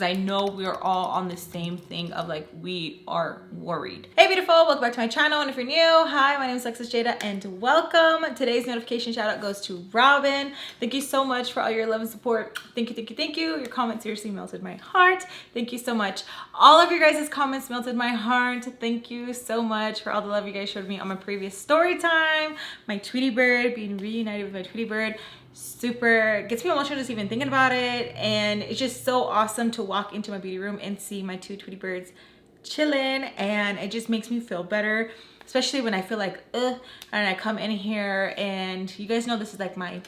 I know we are all on the same thing of like, we are worried. Hey beautiful, welcome back to my channel. And if you're new, hi, my name is Alexisjayda and welcome. Today's notification shout out goes to Robin. Thank you so much for all your love and support. Thank you, thank you, thank you. Your comments seriously melted my heart. Thank you so much. All of your guys' comments melted my heart. Thank you so much for all the love you guys showed me on my previous story time. My Tweety bird, being reunited with my Tweety bird. Super gets me emotional just even thinking about it, and it's just so awesome to walk into my beauty room and see my two Tweety birds chilling, and it just makes me feel better, especially when I feel like and I come in here, and you guys know this is like my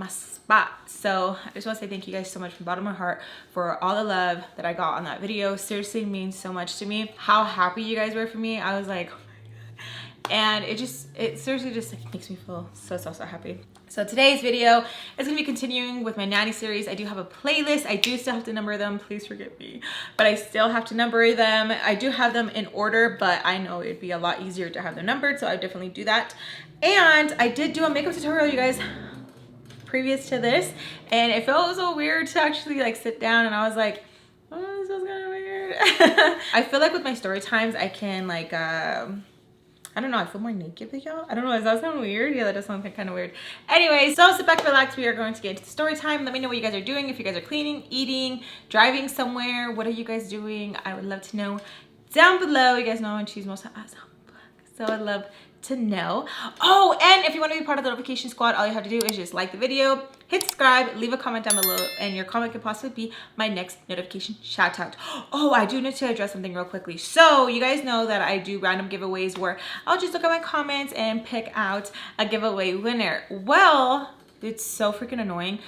spot. So I just want to say thank you guys so much from the bottom of my heart for all the love that I got on that video. Seriously means so much to me. How happy you guys were for me, I was like, and it seriously just like makes me feel so happy. So today's video is gonna be continuing with my Nanny series. I do have a playlist. I do still have to number them, please forgive me, but I still have to number them. I do have them in order, but I know it'd be a lot easier to have them numbered, so I definitely do that. And I did do a makeup tutorial, you guys, previous to this, and it felt so weird to actually like sit down, and I was like, oh, this was kind of weird. I feel like with my story times, I can like, I don't know, I feel more naked with y'all. I don't know, does that sound weird? Yeah, that does sound kind of weird. Anyway, so sit back, relax. We are going to get into the story time. Let me know what you guys are doing. If you guys are cleaning, eating, driving somewhere, what are you guys doing? I would love to know down below. You guys know I choose most of us. So I'd love to know. Oh, and if you want to be part of the notification squad, all you have to do is just like the video, hit subscribe, leave a comment down below, and your comment could possibly be my next notification shout out. Oh, I do need to address something real quickly. So you guys know that I do random giveaways where I'll just look at my comments and pick out a giveaway winner. Well, it's so freaking annoying.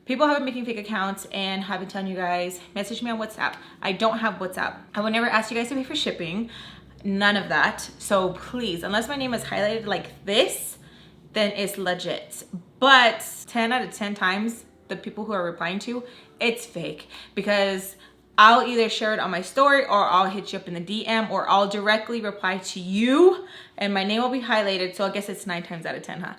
People have been making fake accounts and have been telling you guys, message me on WhatsApp. I don't have WhatsApp. I would never ask you guys to pay for shipping. None of that. So please, unless my name is highlighted like this, then it's legit. But 10 out of 10 times, the people who are replying to, it's fake, because I'll either share it on my story, or I'll hit you up in the DM, or I'll directly reply to you and my name will be highlighted. So I guess it's 9 times out of 10, huh?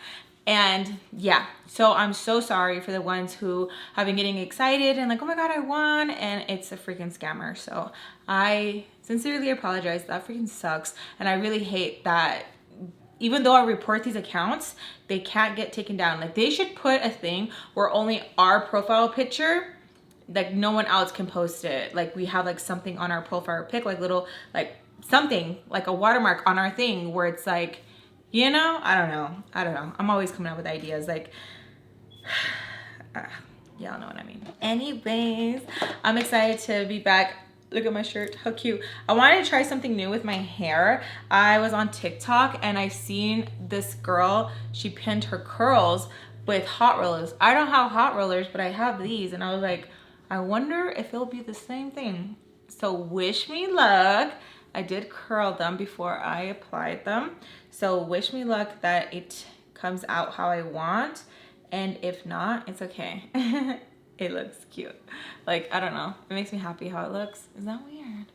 And yeah, so I'm so sorry for the ones who have been getting excited and like, oh my God, I won, and it's a freaking scammer. So I sincerely apologize. That freaking sucks. And I really hate that even though I report these accounts, they can't get taken down. Like, they should put a thing where only our profile picture, like no one else can post it. Like, we have like something on our profile pic, like little, like something like a watermark on our thing where it's like, you know, I don't know. I'm always coming up with ideas, like, y'all know what I mean. Anyways, I'm excited to be back. Look at my shirt, how cute. I wanted to try something new with my hair. I was on TikTok and I seen this girl, she pinned her curls with hot rollers. I don't have hot rollers, but I have these, and I was like, I wonder if it'll be the same thing. So wish me luck. I did curl them before I applied them. So wish me luck that it comes out how I want. And if not, it's okay. It looks cute. Like, I don't know. It makes me happy how it looks. Is that weird?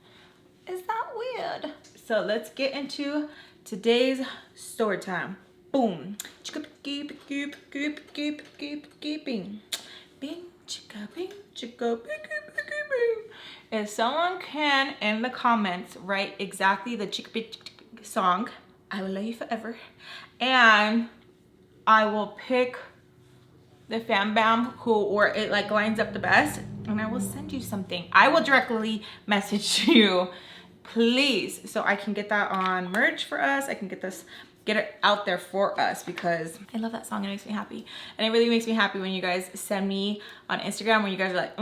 Is that weird? So let's get into today's story time. Boom. If someone can, in the comments, write exactly the song, I will love you forever. And I will pick the fan bam where it like lines up the best, and I will send you something. I will directly message you, please, so I can get that on merch for us. I can get it out there for us, because I love that song. It makes me happy, and it really makes me happy when you guys send me on Instagram when you guys are like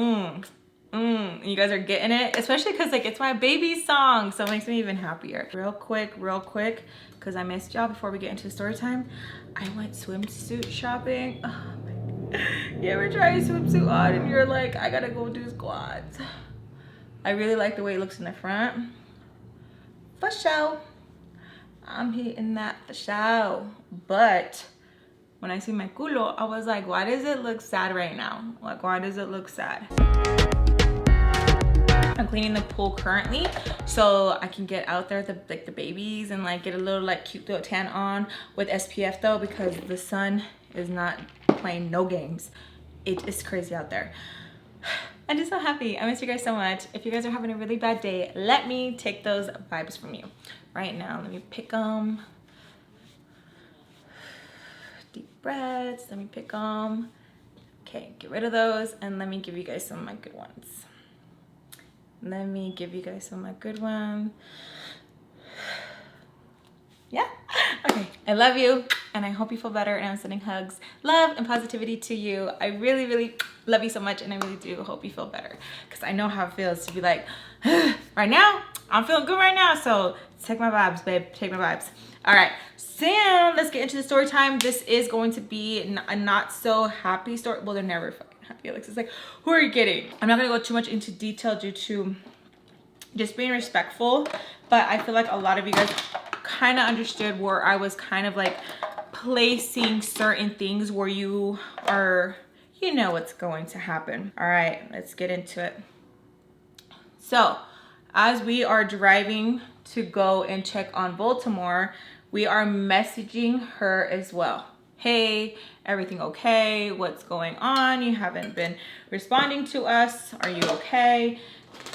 and you guys are getting it, especially because like it's my baby song, so it makes me even happier. Real quick, because I missed y'all before we get into story time, I went swimsuit shopping. Oh my God. You ever try a swimsuit on and you're like, I gotta go do squats? I really like the way it looks in the front. For sure. I'm hitting that for sure. But when I see my culo, I was like, why does it look sad right now? Like, why does it look sad? I'm cleaning the pool currently, so I can get out there with the babies and like get a little like cute little tan on with SPF though, because the sun is not playing no games. It is crazy out there. I'm just so happy. I miss you guys so much. If you guys are having a really bad day, let me take those vibes from you right now. Let me pick them. Deep breaths. Let me pick them. Okay, get rid of those, and let me give you guys some of my good ones. Let me give you guys some of my good ones. Yeah. Okay, I love you, and I hope you feel better, and I'm sending hugs, love, and positivity to you. I really, really love you so much, and I really do hope you feel better, because I know how it feels to be like, right now, I'm feeling good right now, so take my vibes, babe, take my vibes. All right, Sam, let's get into the story time. This is going to be a not so happy story. Well, they're never fucking happy. Alex is like, who are you kidding? I'm not gonna go too much into detail due to just being respectful, but I feel like a lot of you guys kind of understood where I was kind of like placing certain things where you are, you know what's going to happen. All right, let's get into it. So as we are driving to go and check on Baltimore, we are messaging her as well. Hey, everything okay? What's going on? You haven't been responding to us. Are you okay?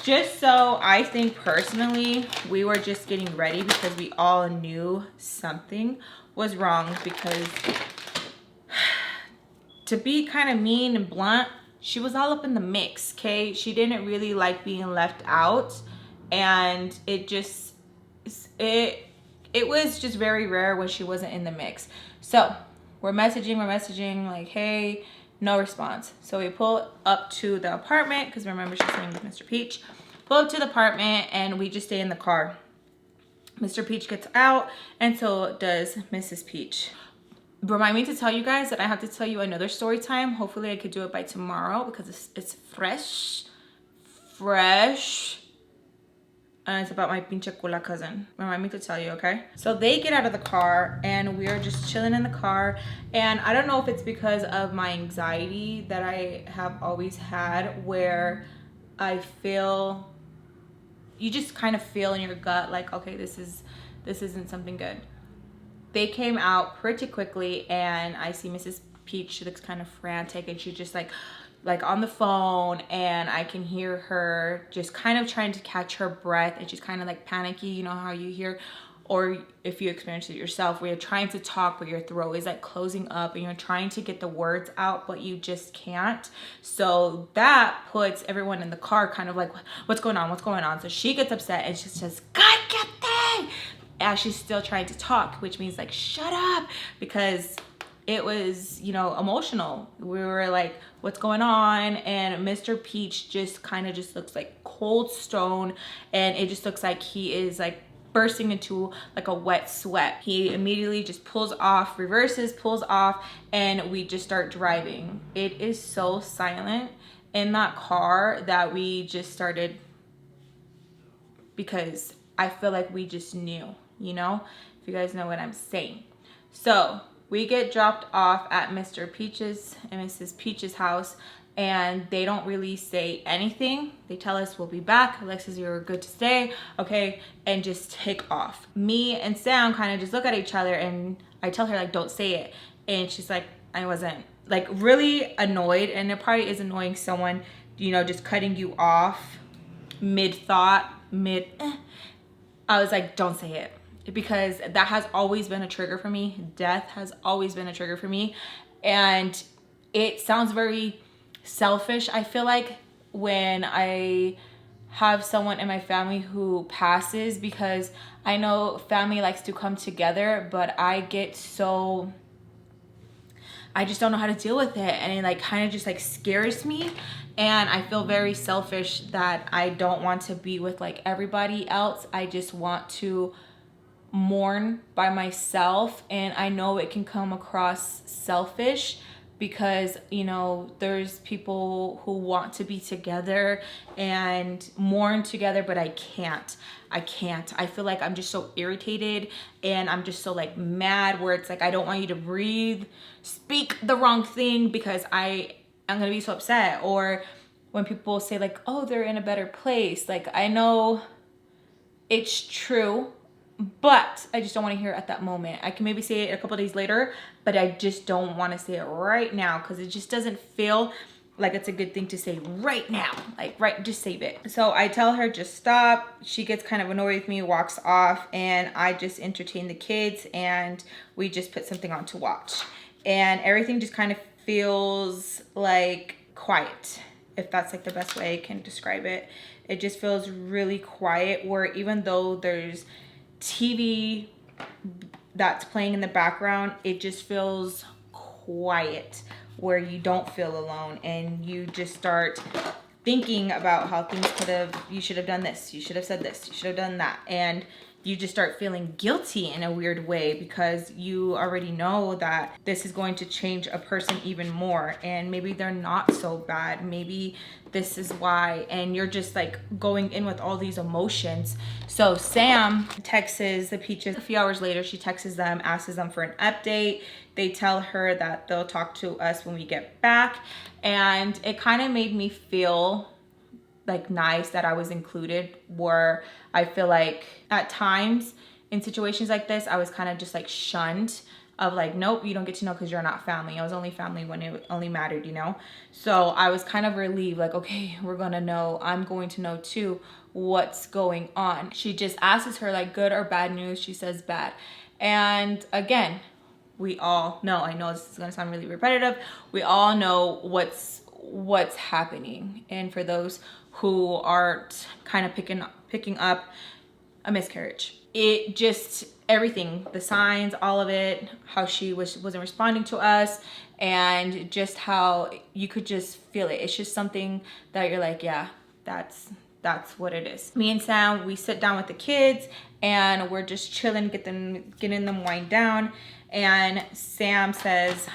Just so I think personally, we were just getting ready because we all knew something was wrong, because to be kind of mean and blunt, she was all up in the mix, okay? She didn't really like being left out, and it was just very rare when she wasn't in the mix. So we're messaging like, hey, no response. So we pull up to the apartment, because remember she's staying with Mr. Peach. Pull up to the apartment and we just stay in the car. Mr. Peach gets out, and so does Mrs. Peach. Remind me to tell you guys that I have to tell you another story time. Hopefully I could do it by tomorrow, because it's fresh. And it's about my pinche cola cousin. Remind me to tell you, okay? So they get out of the car, and we're just chilling in the car. And I don't know if it's because of my anxiety that I have always had, where I feel, you just kind of feel in your gut like, okay, this isn't something good. They came out pretty quickly, and I see Mrs. Peach. She looks kind of frantic, and she's just like on the phone, and I can hear her just kind of trying to catch her breath, and she's kind of like panicky. You know how you hear, or if you experience it yourself, where you're trying to talk but your throat is like closing up, and you're trying to get the words out but you just can't. So that puts everyone in the car kind of like, what's going on? So she gets upset, and she says, God, get there, as she's still trying to talk, which means like, shut up, because it was, you know, emotional. We were like, what's going on? And Mr. Peach just kind of just looks like cold stone, and it just looks like he is like bursting into like a wet sweat. He immediately just pulls off, reverses, pulls off, and we just start driving. It is so silent in that car that we just started, because I feel like we just knew, you know, if you guys know what I'm saying. So we get dropped off at Mr. Peach's and Mrs. Peach's house, and they don't really say anything. They tell us we'll be back. Alexis, you're good to stay, okay, and just take off. Me and Sam kind of just look at each other, and I tell her like, don't say it, and she's like, I wasn't, like really annoyed. And it probably is annoying, someone, you know, just cutting you off mid-thought, I was like, don't say it, because that has always been a trigger for me. Death has always been a trigger for me, and it sounds very selfish, I feel like, when I have someone in my family who passes, because I know family likes to come together, but I just don't know how to deal with it, and it like kind of just like scares me, and I feel very selfish that I don't want to be with like everybody else. I just want to mourn by myself, and I know it can come across selfish, because, you know, there's people who want to be together and mourn together, but I can't. I feel like I'm just so irritated, and I'm just so like mad, where it's like, I don't want you to breathe, speak the wrong thing, because I'm gonna be so upset. Or when people say like, oh, they're in a better place, like, I know it's true, but I just don't want to hear it at that moment. I can maybe say it a couple days later, but I just don't want to say it right now, because it just doesn't feel like it's a good thing to say right now, like right, just save it. So I tell her just stop. She gets kind of annoyed with me, walks off, and I just entertain the kids and we just put something on to watch. And everything just kind of feels like quiet, if that's like the best way I can describe it. It just feels really quiet, where even though there's TV that's playing in the background, it just feels quiet, where you don't feel alone and you just start thinking about how things could have, you should have done this, you should have said this, you should have done that, and you just start feeling guilty in a weird way, because you already know that this is going to change a person even more, and maybe they're not so bad, maybe this is why, and you're just like going in with all these emotions. So Sam texts the Peaches a few hours later. She texts them, asks them for an update. They tell her that they'll talk to us when we get back, and it kind of made me feel like nice that I was included, where I feel like at times in situations like this, I was kind of just like shunned, of like, nope, you don't get to know because you're not family. I was only family when it only mattered, you know? So I was kind of relieved, like, okay, we're gonna know, I'm going to know too what's going on. She just asks her like good or bad news. She says bad. And again, we all know, I know this is gonna sound really repetitive, we all know what's happening. And for those who aren't kind of picking up, a miscarriage. It just, everything, the signs, all of it, how she wasn't responding to us, and just how you could just feel it. It's just something that you're like, yeah, that's what it is. Me and Sam, we sit down with the kids and we're just chilling, getting them wind down. And Sam says,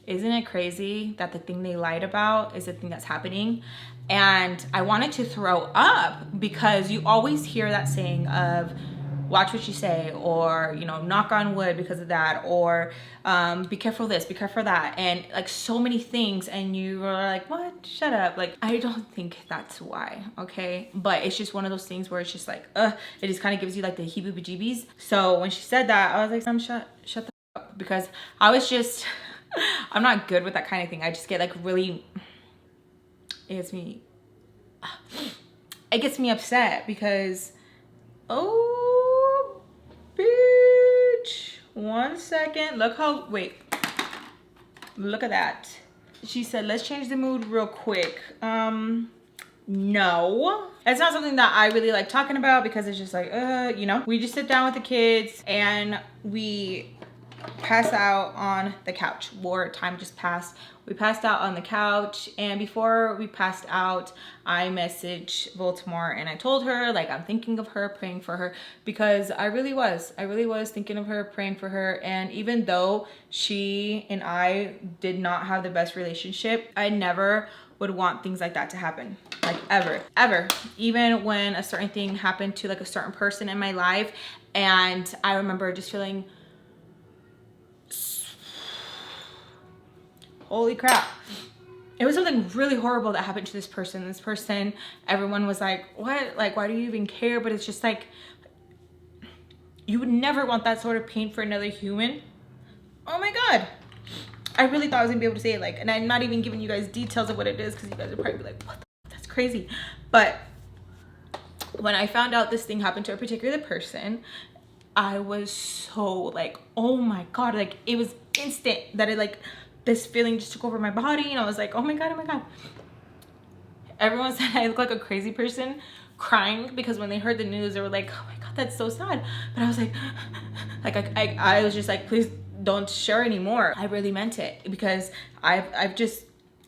isn't it crazy that the thing they lied about is the thing that's happening? And I wanted to throw up, because you always hear that saying of watch what you say, or, you know, knock on wood because of that, or be careful this, be careful that, and like so many things, and you were like, what? Shut up. Like, I don't think that's why, okay? But it's just one of those things where it's just like, it just kind of gives you like the heebie-jeebies. So when she said that, I was like, Sam, shut the up, because I was just I'm not good with that kind of thing. I just get like really, it gets me upset, because, oh, bitch, 1 second, look how, wait, look at that. She said, let's change the mood real quick. No, it's not something that I really like talking about, because it's just like, you know, we just sit down with the kids and we pass out on the couch. More time just passed. We passed out on the couch, and before we passed out, I messaged Baltimore and I told her, like, I'm thinking of her, praying for her, because I really was thinking of her, praying for her. And even though she and I did not have the best relationship, I never would want things like that to happen, like ever. Even when a certain thing happened to like a certain person in my life, and I remember just feeling, holy crap, it was something really horrible that happened to this person. Everyone was like, what? Like, why do you even care? But it's just like, you would never want that sort of pain for another human. Oh my God. I really thought I was gonna be able to say it, like, and I'm not even giving you guys details of what it is, because you guys would probably be like, what the fuck? That's crazy. But when I found out this thing happened to a particular person, I was so like, oh my God, like, it was instant that it, like, this feeling just took over my body, and I was like, oh my God. Everyone said I look like a crazy person crying, because when they heard the news, they were like, oh my God, that's so sad. But I was like, I was just like, please don't share anymore. I really meant it, because I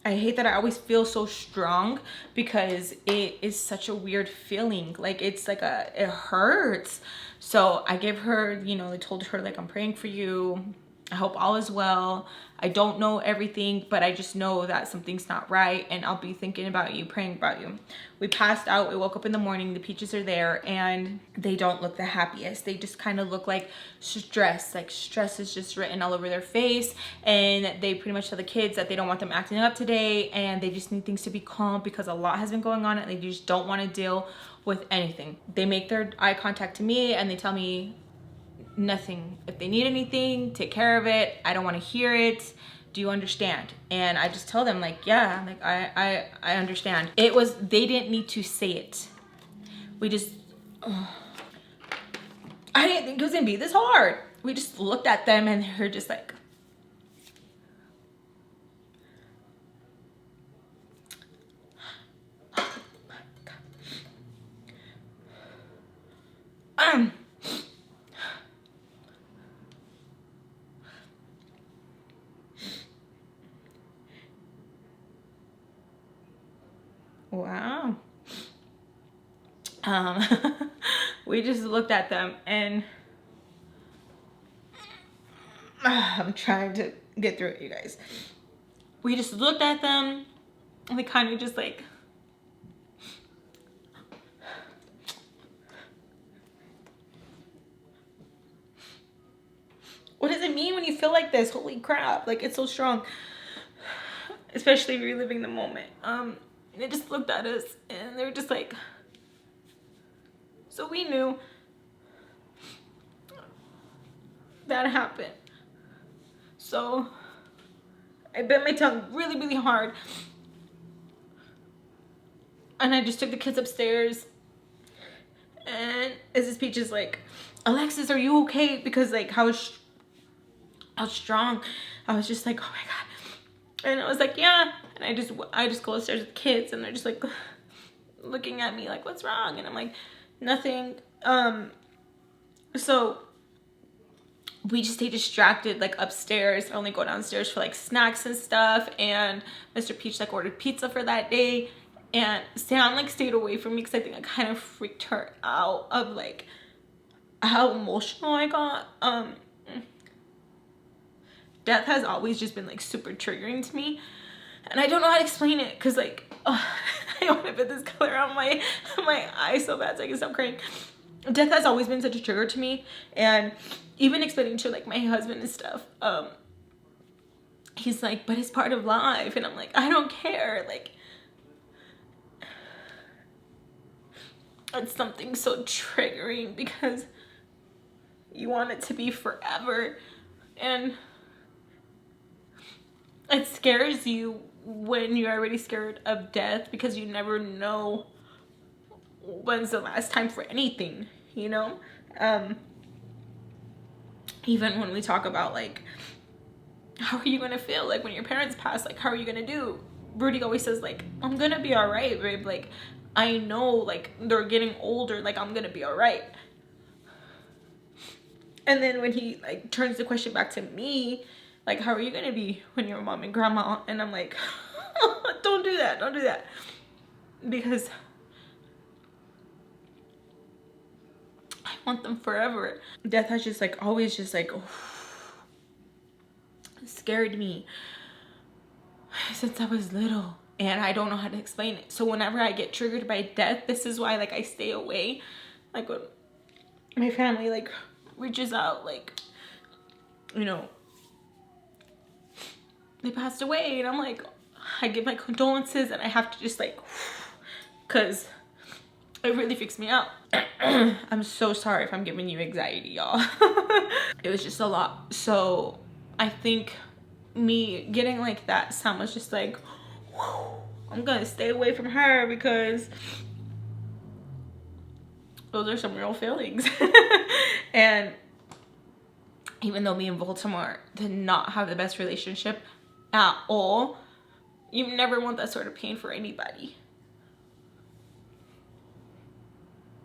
hate that I always feel so strong, because it is such a weird feeling. Like, it's like it hurts. So I gave her, you know, I told her, like, I'm praying for you. I hope all is well. I don't know everything, but I just know that something's not right, and I'll be thinking about you, praying about you. We passed out. We woke up in the morning. The Peaches are there, and they don't look the happiest. They just kind of look like stress. Like, stress is just written all over their face, and they pretty much tell the kids that they don't want them acting up today, and they just need things to be calm, because a lot has been going on, and they just don't want to deal with anything. They make their eye contact to me, and they tell me, nothing. If they need anything, take care of it. I don't want to hear it. do you understand? And I just tell them like, yeah, like I understand. They didn't need to say it. We just, I didn't think it was gonna be this hard. We just looked at them and they're just like, wow. We just looked at them and I'm trying to get through it, you guys. We just looked at them and they kind of just like, what does it mean when you feel like this? Holy crap, like it's so strong. Especially reliving the moment. They just looked at us and they were just like, so we knew that happened. So I bit my tongue really, really hard. And I just took the kids upstairs. And Mrs. Peach is like, Alexis, are you okay? Because like how strong. I was just like, oh my God. And I was like, yeah. And I just go upstairs with the kids and they're just like looking at me like, what's wrong? And I'm like, nothing. So we just stay distracted like upstairs. I only go downstairs for like snacks and stuff. And Mr. Peach like ordered pizza for that day. And Sam like stayed away from me because I think I kind of freaked her out of like how emotional I got. Death has always just been like super triggering to me. And I don't know how to explain it because like, I want to put this color on my eye so bad so I can stop crying. Death has always been such a trigger to me. And even explaining to like my husband and stuff, he's like, but it's part of life. And I'm like, I don't care. Like, it's something so triggering because you want it to be forever. And it scares you when you're already scared of death because you never know when's the last time for anything, you know? Even when we talk about like, how are you gonna feel like when your parents pass? Like, how are you gonna do? Rudy always says like, I'm gonna be all right, babe. Like, I know like they're getting older, like I'm gonna be all right. And then when he like turns the question back to me, like, how are you gonna be when you're mom and grandma? And I'm like, don't do that, don't do that. Because I want them forever. Death has just like always just like scared me since I was little. And I don't know how to explain it. So whenever I get triggered by death, this is why like I stay away. Like when my family like reaches out, like, you know, they passed away, and I'm like, I give my condolences, and I have to just like, cause it really freaks me out. I'm so sorry if I'm giving you anxiety, y'all. It was just a lot. So I think me getting like that, Sam was just like, I'm gonna stay away from her because those are some real feelings. And even though me and Baltimore did not have the best relationship at all, you never want that sort of pain for anybody.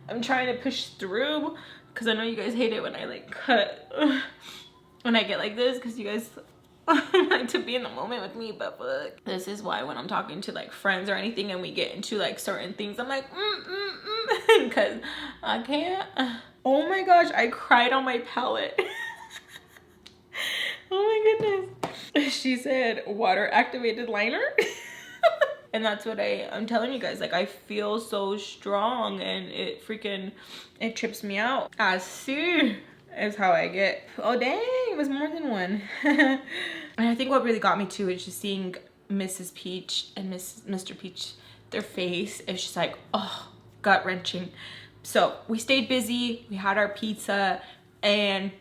I'm trying to push through because I know you guys hate it when I like cut, when I get like this, because you guys like to be in the moment with me. But fuck, this is why when I'm talking to like friends or anything and we get into like certain things, I'm like because I can't. Oh my gosh, I cried on my palette. Oh my goodness. She said water activated liner. And that's what I'm telling you guys, like I feel so strong and it trips me out. As soon as how I get. Oh dang, it was more than one. And I think what really got me too is just seeing Mrs. Peach and Mr. Peach, their face. It's just like, oh, gut wrenching. So we stayed busy, we had our pizza, and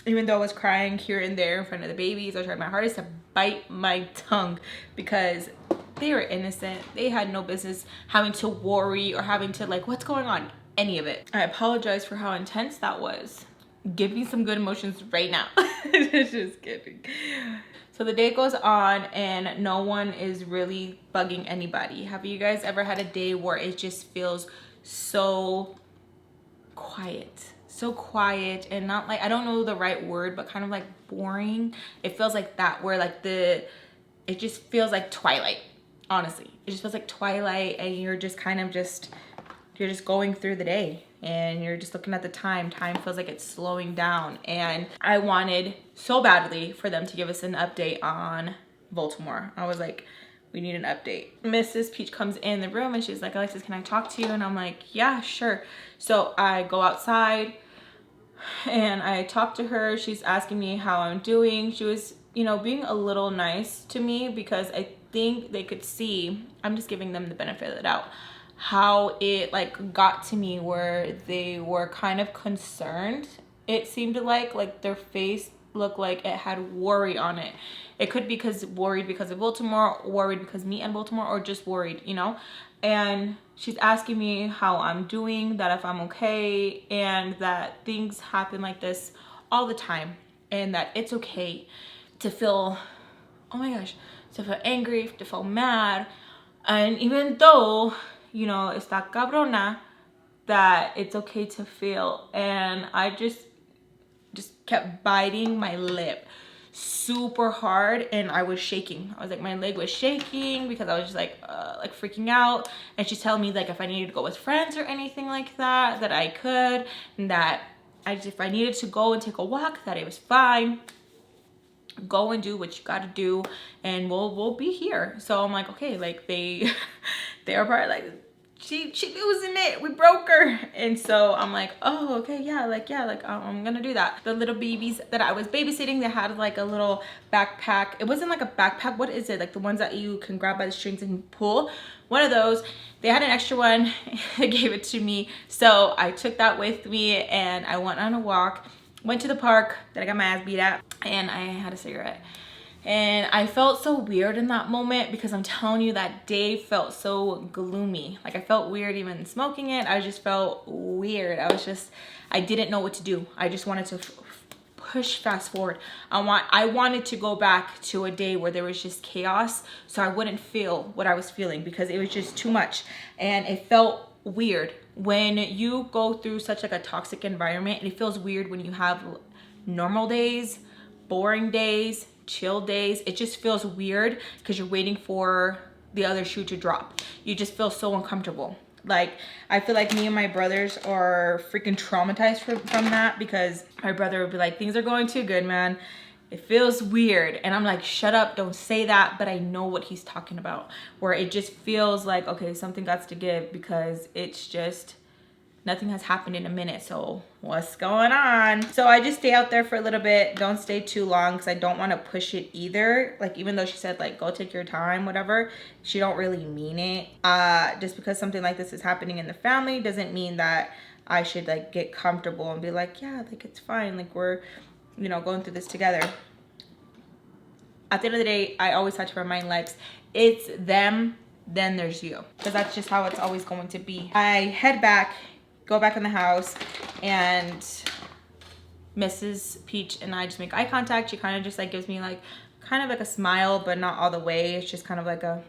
even though I was crying here and there in front of the babies, I tried my hardest to bite my tongue because they were innocent. They had no business having to worry or having to like, what's going on? Any of it. I apologize for how intense that was. Give me some good emotions right now. Just kidding. So the day goes on and no one is really bugging anybody. Have you guys ever had a day where it just feels so quiet? So quiet and not like, I don't know the right word, but kind of like boring. It feels like that, where like it just feels like twilight. Honestly, it just feels like twilight, and you're just kind of you're just going through the day and you're just looking at the time. Time feels like it's slowing down. And I wanted so badly for them to give us an update on Baltimore. I was like, we need an update. Mrs. Peach comes in the room and she's like, Alexis, can I talk to you? And I'm like, yeah, sure. So I go outside and I talk to her. She's asking me how I'm doing. She was, you know, being a little nice to me because I think they could see, I'm just giving them the benefit of the doubt, how it like got to me where they were kind of concerned. It seemed like their face looked like it had worry on it. It could be worried because of Baltimore, worried because me and Baltimore, or just worried, you know. And she's asking me how I'm doing, that if I'm okay, and that things happen like this all the time, and that it's okay to feel, oh my gosh, to feel angry, to feel mad. And even though, you know, está cabrona, that it's okay to feel. And I just kept biting my lip super hard, and I was shaking. I was like, my leg was shaking because I was just like freaking out. And she's telling me like if I needed to go with friends or anything like that, that I could, and that if I needed to go and take a walk, that it was fine. Go and do what you gotta do, and we'll be here. So I'm like, okay, like they are probably like, she losing it, we broke her. And so I'm like, oh, okay, yeah, I'm gonna do that. The little babies that I was babysitting, they had like a little backpack. It wasn't like a backpack, what is it, like the ones that you can grab by the strings and pull? One of those. They had an extra one. They gave it to me, so I took that with me and I went on a walk, went to the park that I got my ass beat at, and I had a cigarette. And I felt so weird in that moment because I'm telling you, that day felt so gloomy. Like I felt weird even smoking it. I just felt weird. I didn't know what to do. I just wanted to push fast forward. I wanted to go back to a day where there was just chaos, so I wouldn't feel what I was feeling because it was just too much. And it felt weird when you go through such like a toxic environment. It feels weird when you have normal days, boring days, chill days. It just feels weird because you're waiting for the other shoe to drop. You just feel so uncomfortable. Like I feel like me and my brothers are freaking traumatized from that, because my brother would be like, things are going too good, man, it feels weird. And I'm like, shut up, don't say that. But I know what he's talking about, where it just feels like, okay, something got to give, because it's just nothing has happened in a minute. So what's going on? So I just stay out there for a little bit. Don't stay too long because I don't want to push it either. Like even though she said like, go take your time, whatever, she don't really mean it. Just because something like this is happening in the family doesn't mean that I should like get comfortable and be like, yeah, like it's fine. Like we're, you know, going through this together. At the end of the day, I always have to remind Lex, it's them, then there's you. Because that's just how it's always going to be. I head back, go back in the house, and Mrs. Peach and I just make eye contact. She kind of just like gives me like kind of like a smile, but not all the way. It's just kind of like a,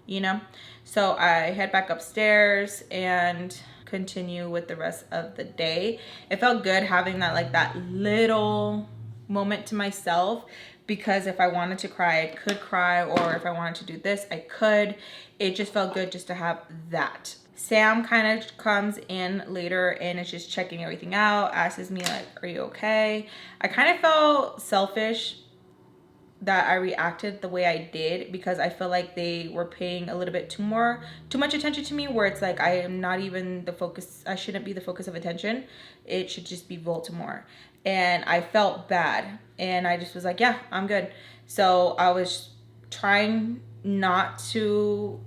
you know. So I head back upstairs and continue with the rest of the day. It felt good having that like that little moment to myself, because if I wanted to cry, I could cry, or if I wanted to do this, I could. It just felt good just to have that. Sam kind of comes in later and is just checking everything out, asks me like, are you okay? I kind of felt selfish that I reacted the way I did, because I feel like they were paying a little bit too much attention to me, where it's like I am not even the focus. I shouldn't be the focus of attention. It should just be Baltimore. And I felt bad, and I just was like, yeah, I'm good. So I was trying not to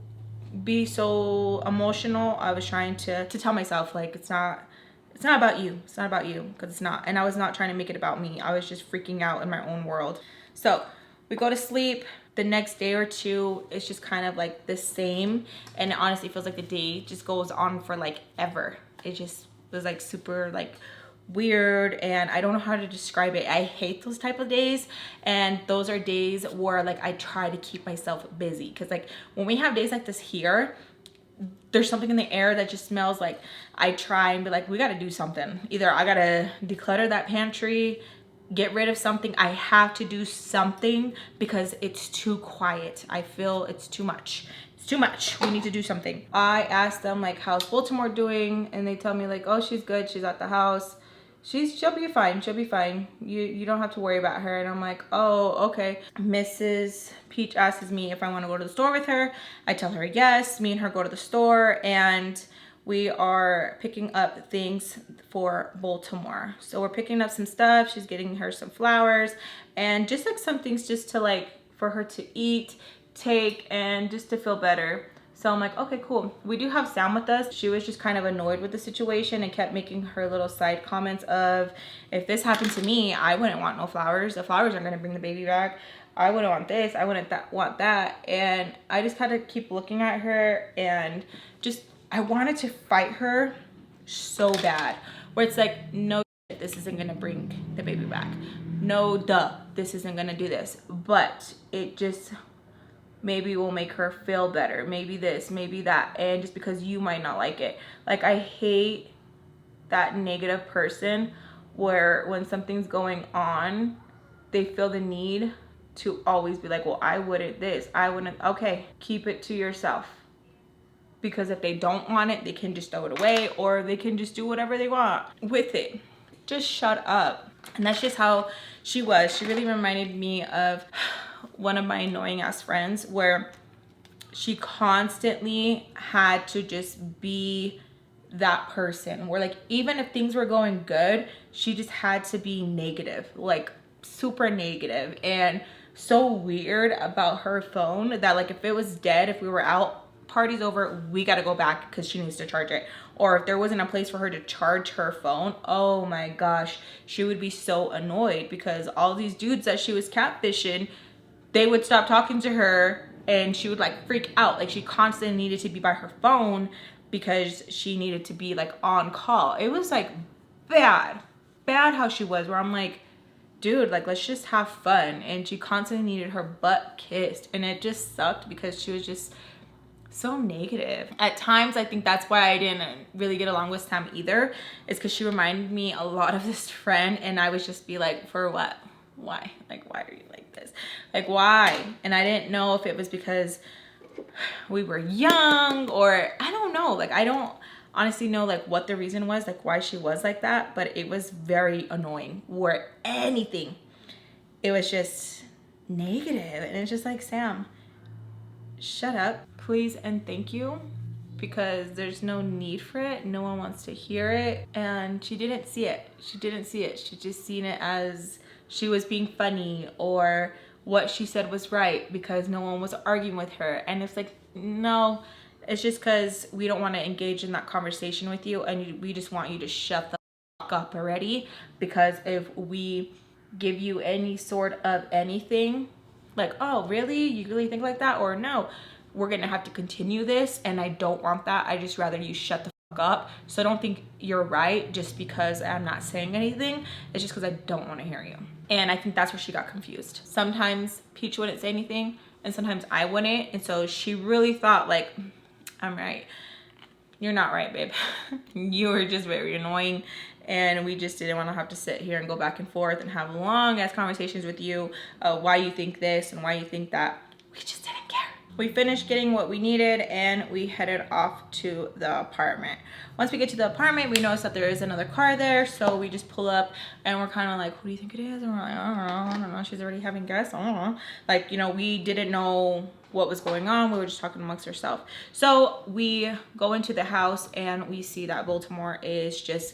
be so emotional. I was trying to tell myself like it's not It's not about you. It's not about you, because it's not. And I was not trying to make it about me. I was just freaking out in my own world. So we go to sleep. The next day or two, it's just kind of like the same. And it honestly feels like the day just goes on for like ever. It just was like super like weird, and I don't know how to describe it. I hate those type of days, and those are days where like I try to keep myself busy, because like when we have days like this here, there's something in the air that just smells like I try and be like, we got to do something. Either I got to declutter that pantry, get rid of something. I have to do something because it's too quiet. I feel it's too much. It's too much. We need to do something. I asked them like, how's Baltimore doing? And they tell me like, oh, she's good. She's at the house. She'll be fine. She'll be fine. You don't have to worry about her. And I'm like, oh, okay. Mrs. Peach asks me if I want to go to the store with her. I tell her yes. Me and her go to the store, and we are picking up things for Baltimore. So we're picking up some stuff. She's getting her some flowers and just like some things just to like for her to eat, take, and just to feel better. So I'm like, okay, cool. We do have Sam with us. She was just kind of annoyed with the situation and kept making her little side comments of, if this happened to me, I wouldn't want no flowers. The flowers aren't gonna bring the baby back. I wouldn't want this, I wouldn't want that. And I just had to keep looking at her, and just, I wanted to fight her so bad. Where it's like, no, this isn't gonna bring the baby back. No, duh, this isn't gonna do this. But it just, maybe will make her feel better, maybe this, maybe that, and just because you might not like it. Like, I hate that negative person where when something's going on, they feel the need to always be like, well, I wouldn't this, I wouldn't. Okay, keep it to yourself, because if they don't want it, they can just throw it away, or they can just do whatever they want with it. Just shut up. And that's just how she was. She really reminded me of one of my annoying ass friends, where she constantly had to just be that person where like even if things were going good, she just had to be negative, like super negative, and so weird about her phone that like if it was dead, if we were out, party's over, we got to go back because she needs to charge it. Or if there wasn't a place for her to charge her phone, oh my gosh, she would be so annoyed, because all these dudes that she was catfishing, they would stop talking to her and she would like freak out. Like, she constantly needed to be by her phone because she needed to be like on call. It was like bad how she was, where I'm like, dude, like, let's just have fun. And she constantly needed her butt kissed, and it just sucked because she was just so negative. At times, I think that's why I didn't really get along with Sam either, is because she reminded me a lot of this friend, and I would just be like, for what? Why? Like, why are you like this? Like, why? And I didn't know if it was because we were young, or I don't know. Like, I don't honestly know like what the reason was, like why she was like that, but it was very annoying. Or anything, it was just negative, and it's just like, Sam, shut up, please, and thank you, because there's no need for it. No one wants to hear it. And she didn't see it. She didn't see it. She just seen it as she was being funny, or what she said was right because no one was arguing with her. And it's like, no, it's just because we don't want to engage in that conversation with you, and we just want you to shut the fuck up already. Because if we give you any sort of anything, like, oh, really? You really think like that? Or no, we're gonna have to continue this, and I don't want that. I just rather you shut the fuck up. So I don't think you're right just because I'm not saying anything. It's just because I don't want to hear you. And I think that's where she got confused. Sometimes Peach wouldn't say anything, and sometimes I wouldn't. And so she really thought like, I'm right. You're not right, babe. You were just very annoying, and we just didn't want to have to sit here and go back and forth and have long ass conversations with you, why you think this and why you think that. We just didn't care. We finished getting what we needed, and we headed off to the apartment. Once we get to the apartment, we notice that there is another car there, so we just pull up, and we're kind of like, who do you think it is? And we're like, I don't know. She's already having guests. I don't know. Like, you know, we didn't know what was going on. We were just talking amongst ourselves. So we go into the house, and we see that Baltimore is just,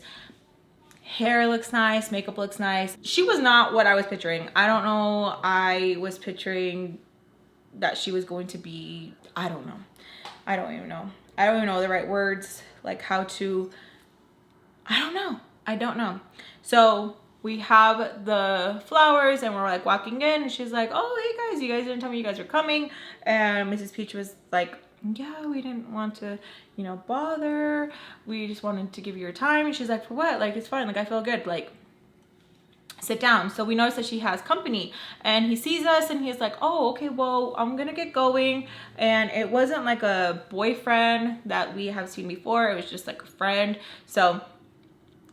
hair looks nice, makeup looks nice. She was not what I was picturing. I don't know. I was picturing that she was going to be, I don't know. I don't even know. I don't even know the right words, like how to, I don't know. I don't know. So we have the flowers and we're like walking in and she's like, oh, hey guys, you guys didn't tell me you guys were coming. And Mrs. Peach was like, yeah, we didn't want to, you know, bother. We just wanted to give you your time. And she's like, for what? Like, it's fine. Like, I feel good. Like, sit down. So we notice that she has company and he sees us and he's like, oh, okay, well, I'm gonna get going. And it wasn't like a boyfriend that we have seen before. It was just like a friend. So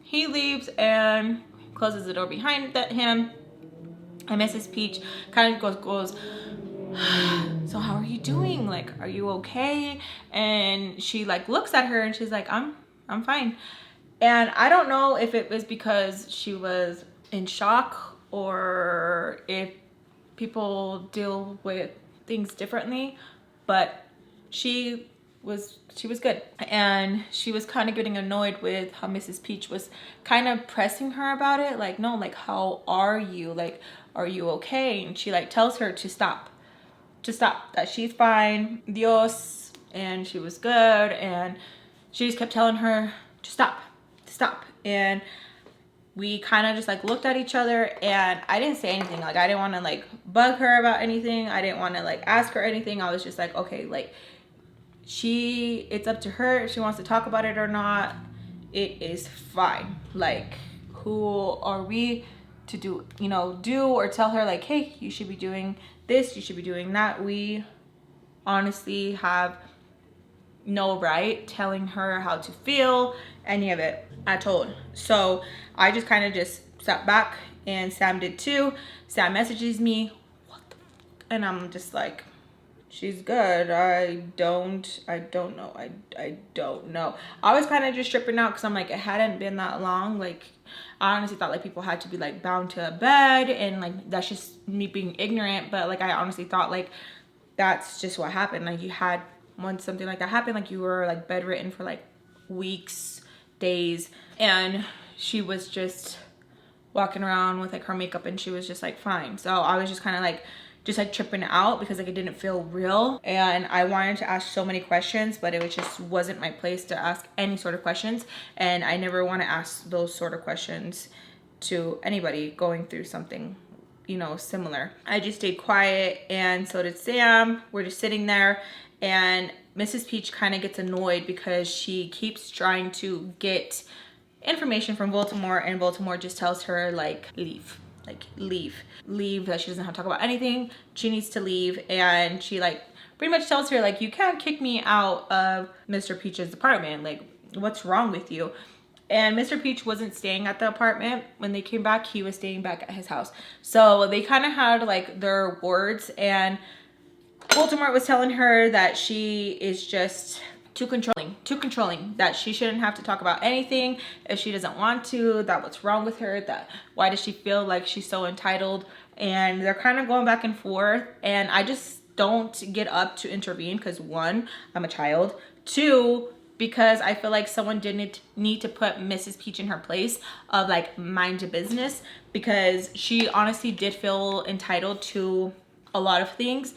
he leaves and closes the door behind him. And Mrs. Peach kind of goes, so how are you doing? Like, are you okay? And she like looks at her and she's like, I'm fine. And I don't know if it was because she was in shock or if people deal with things differently, but she was good. And she was kind of getting annoyed with how Mrs. Peach was kind of pressing her about it, like, no, like, how are you? Like, are you okay? And she like tells her to stop, that she's fine, Dios, and she was good. And she just kept telling her to stop. And we kind of just like looked at each other and I didn't say anything. Like, I didn't want to like bug her about anything. I didn't want to like ask her anything. I was just like, okay, like, it's up to her if she wants to talk about it or not. It is fine. Like, who are we to do or tell her like, hey, you should be doing this, you should be doing that. We honestly have no right telling her how to feel, any of it at all. So I just kind of just sat back, and Sam did too. Sam messages me, what the fuck? And I'm just like, she's good. I don't know. I don't know. I was kind of just tripping out because I'm like, it hadn't been that long. Like, I honestly thought like people had to be like bound to a bed, and like that's just me being ignorant. But like, I honestly thought like that's just what happened. Like, you had, once something like that happened, like you were like bedridden for like weeks, days, and she was just walking around with like her makeup and she was just like fine. So I was just kind of like tripping out because like it didn't feel real, and I wanted to ask so many questions, but it just wasn't my place to ask any sort of questions, and I never want to ask those sort of questions to anybody going through something, you know, similar. I just stayed quiet, and so did Sam. We're just sitting there, and Mrs. Peach kind of gets annoyed because she keeps trying to get information from Baltimore, and Baltimore just tells her like, leave, that she doesn't have to talk about anything. She needs to leave. And she like pretty much tells her like, you can't kick me out of Mr. Peach's apartment. Like, what's wrong with you? And Mr. Peach wasn't staying at the apartment when they came back. He was staying back at his house. So they kind of had like their words, and Baltimore was telling her that she is just too controlling, that she shouldn't have to talk about anything if she doesn't want to, that what's wrong with her, that why does she feel like she's so entitled. And they're kind of going back and forth, and I just don't get up to intervene because one, I'm a child, two, because I feel like someone didn't need to put Mrs. Peach in her place of like mind your business, because she honestly did feel entitled to a lot of things.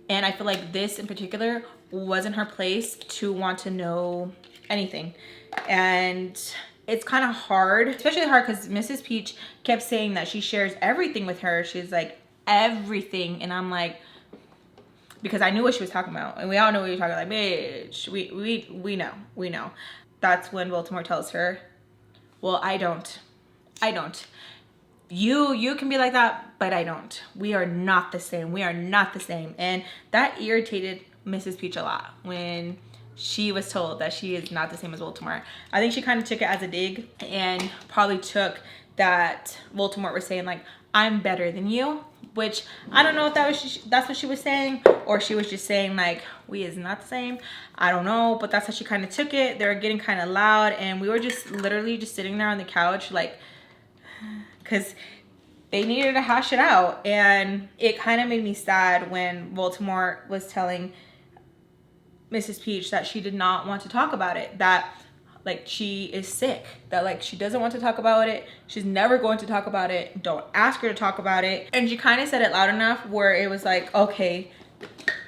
And I feel like this in particular wasn't her place to want to know anything. And it's kind of hard, especially hard because Mrs. Peach kept saying that she shares everything with her. She's like, everything. And I'm like, because I knew what she was talking about. And we all know what you're talking about. Like, bitch, we know. That's when Baltimore tells her, well, I don't. You can be like that, but I don't. We are not the same. And that irritated Mrs. Peach a lot when she was told that she is not the same as Baltimore. I think she kind of took it as a dig, and probably took that Baltimore was saying like, I'm better than you, which I don't know if that's what she was saying, or she was just saying like, we is not the same. I don't know, but that's how she kind of took it. They were getting kind of loud, and we were just literally just sitting there on the couch like, because they needed to hash it out. And it kind of made me sad when Baltimore was telling Mrs. Peach that she did not want to talk about it, that like she is sick, that like she doesn't want to talk about it, she's never going to talk about it, don't ask her to talk about it. And she kind of said it loud enough where it was like, okay,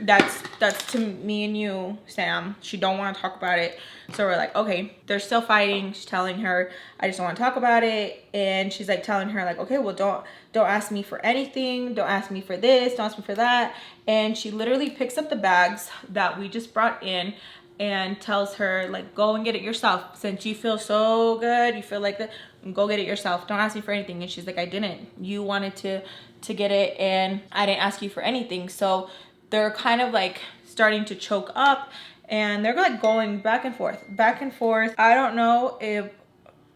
that's to me and you, Sam. She don't want to talk about it. So we're like, okay, they're still fighting. She's telling her, I just don't want to talk about it. And she's like telling her like, okay, well, don't ask me for anything. Don't ask me for this. Don't ask me for that. And she literally picks up the bags that we just brought in and tells her like, go and get it yourself. Since you feel so good, you feel like that, go get it yourself. Don't ask me for anything. And she's like, I didn't. You wanted to get it and I didn't ask you for anything. So they're kind of like starting to choke up and they're like going back and forth, back and forth. I don't know if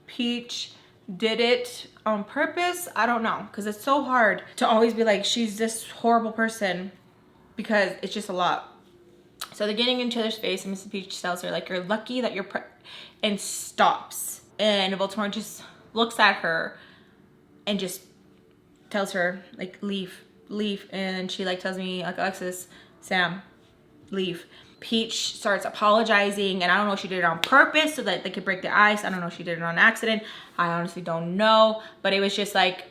Peach did it on purpose. I don't know, because it's so hard to always be like, she's this horrible person, because it's just a lot. So they're getting in each other's face and Mrs. Peach tells her like, you're lucky that you're and stops. And Baltimore just looks at her and just tells her like, leave. And she like tells me like, Alexis, Sam, leave. Peach starts apologizing, and I don't know if she did it on purpose so that they could break the ice. I don't know if she did it on accident. I honestly don't know, but it was just like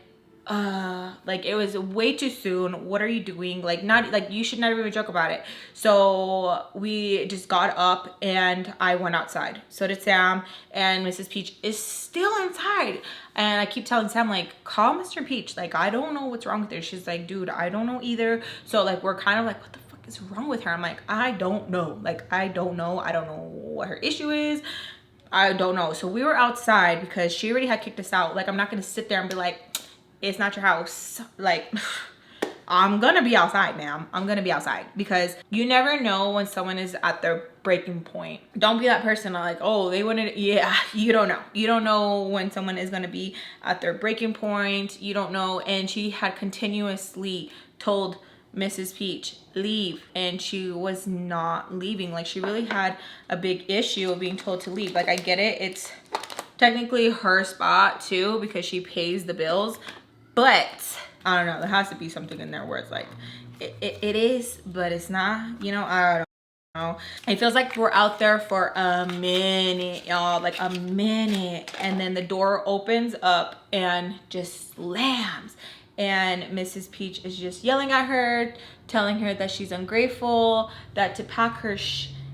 it was way too soon. What are you doing? Like, not like, you should never even joke about it. So we just got up and I went outside. So did Sam, and Mrs. Peach is still inside. And I keep telling Sam like, call Mr. Peach. Like, I don't know what's wrong with her. She's like, dude, I don't know either. So like, we're kind of like, what the fuck is wrong with her? I'm like, I don't know. Like, I don't know. I don't know what her issue is. I don't know. So we were outside because she already had kicked us out. Like, I'm not gonna sit there and be like, it's not your house. Like, I'm gonna be outside, ma'am. I'm gonna be outside, because you never know when someone is at their breaking point. Don't be that person like, oh, they wouldn't. Yeah, you don't know. You don't know when someone is gonna be at their breaking point. You don't know. And she had continuously told Mrs. Peach, leave, and she was not leaving. Like, she really had a big issue of being told to leave. Like, I get it. It's technically her spot too, because she pays the bills. But I don't know, there has to be something in there where it's like, it is, but it's not, you know. I don't know. It feels like we're out there for a minute, y'all, like a minute, and then the door opens up and just slams, and Mrs. Peach is just yelling at her, telling her that she's ungrateful, that to pack her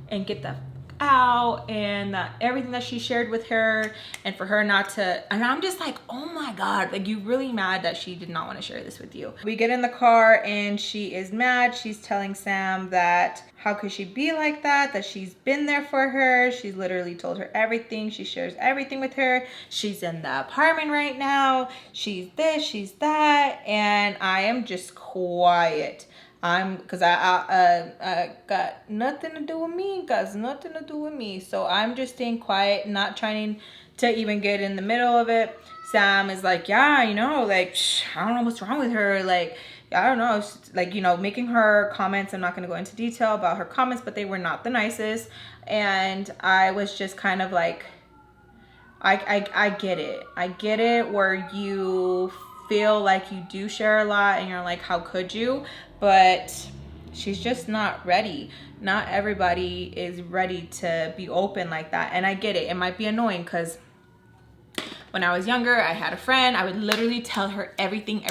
and get the out, and that everything that she shared with her, and for her not to. And I'm just like, oh my god, like, you really mad that she did not want to share this with you. We get in the car and she is mad. She's telling Sam that how could she be like that she's been there for her. She's literally told her everything. She shares everything with her. She's in the apartment right now. She's this, she's that. And I am just quiet. Because I got nothing to do with me, guys, nothing to do with me. So I'm just staying quiet, not trying to even get in the middle of it. Sam is like, yeah, you know, like, I don't know what's wrong with her. Like, I don't know, like, you know, making her comments. I'm not going to go into detail about her comments, but they were not the nicest. And I was just kind of like, I get it. I get it where you feel like you do share a lot and you're like, how could you? But she's just not ready. Not everybody is ready to be open like that. And I get it. It might be annoying, because when I was younger, I had a friend. I would literally tell her everything.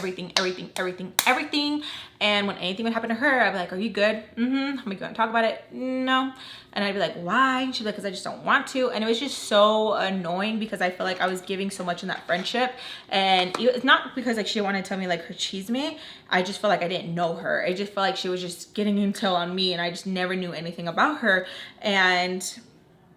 And when anything would happen to her, I'd be like, are you good? Mm-hmm. Are we going to talk about it? No. And I'd be like, why? And she'd be like, because I just don't want to. And it was just so annoying, because I feel like I was giving so much in that friendship. And it's not because like she wanted to tell me like her chisme. I just felt like I didn't know her. I just felt like she was just getting intel on me, and I just never knew anything about her. And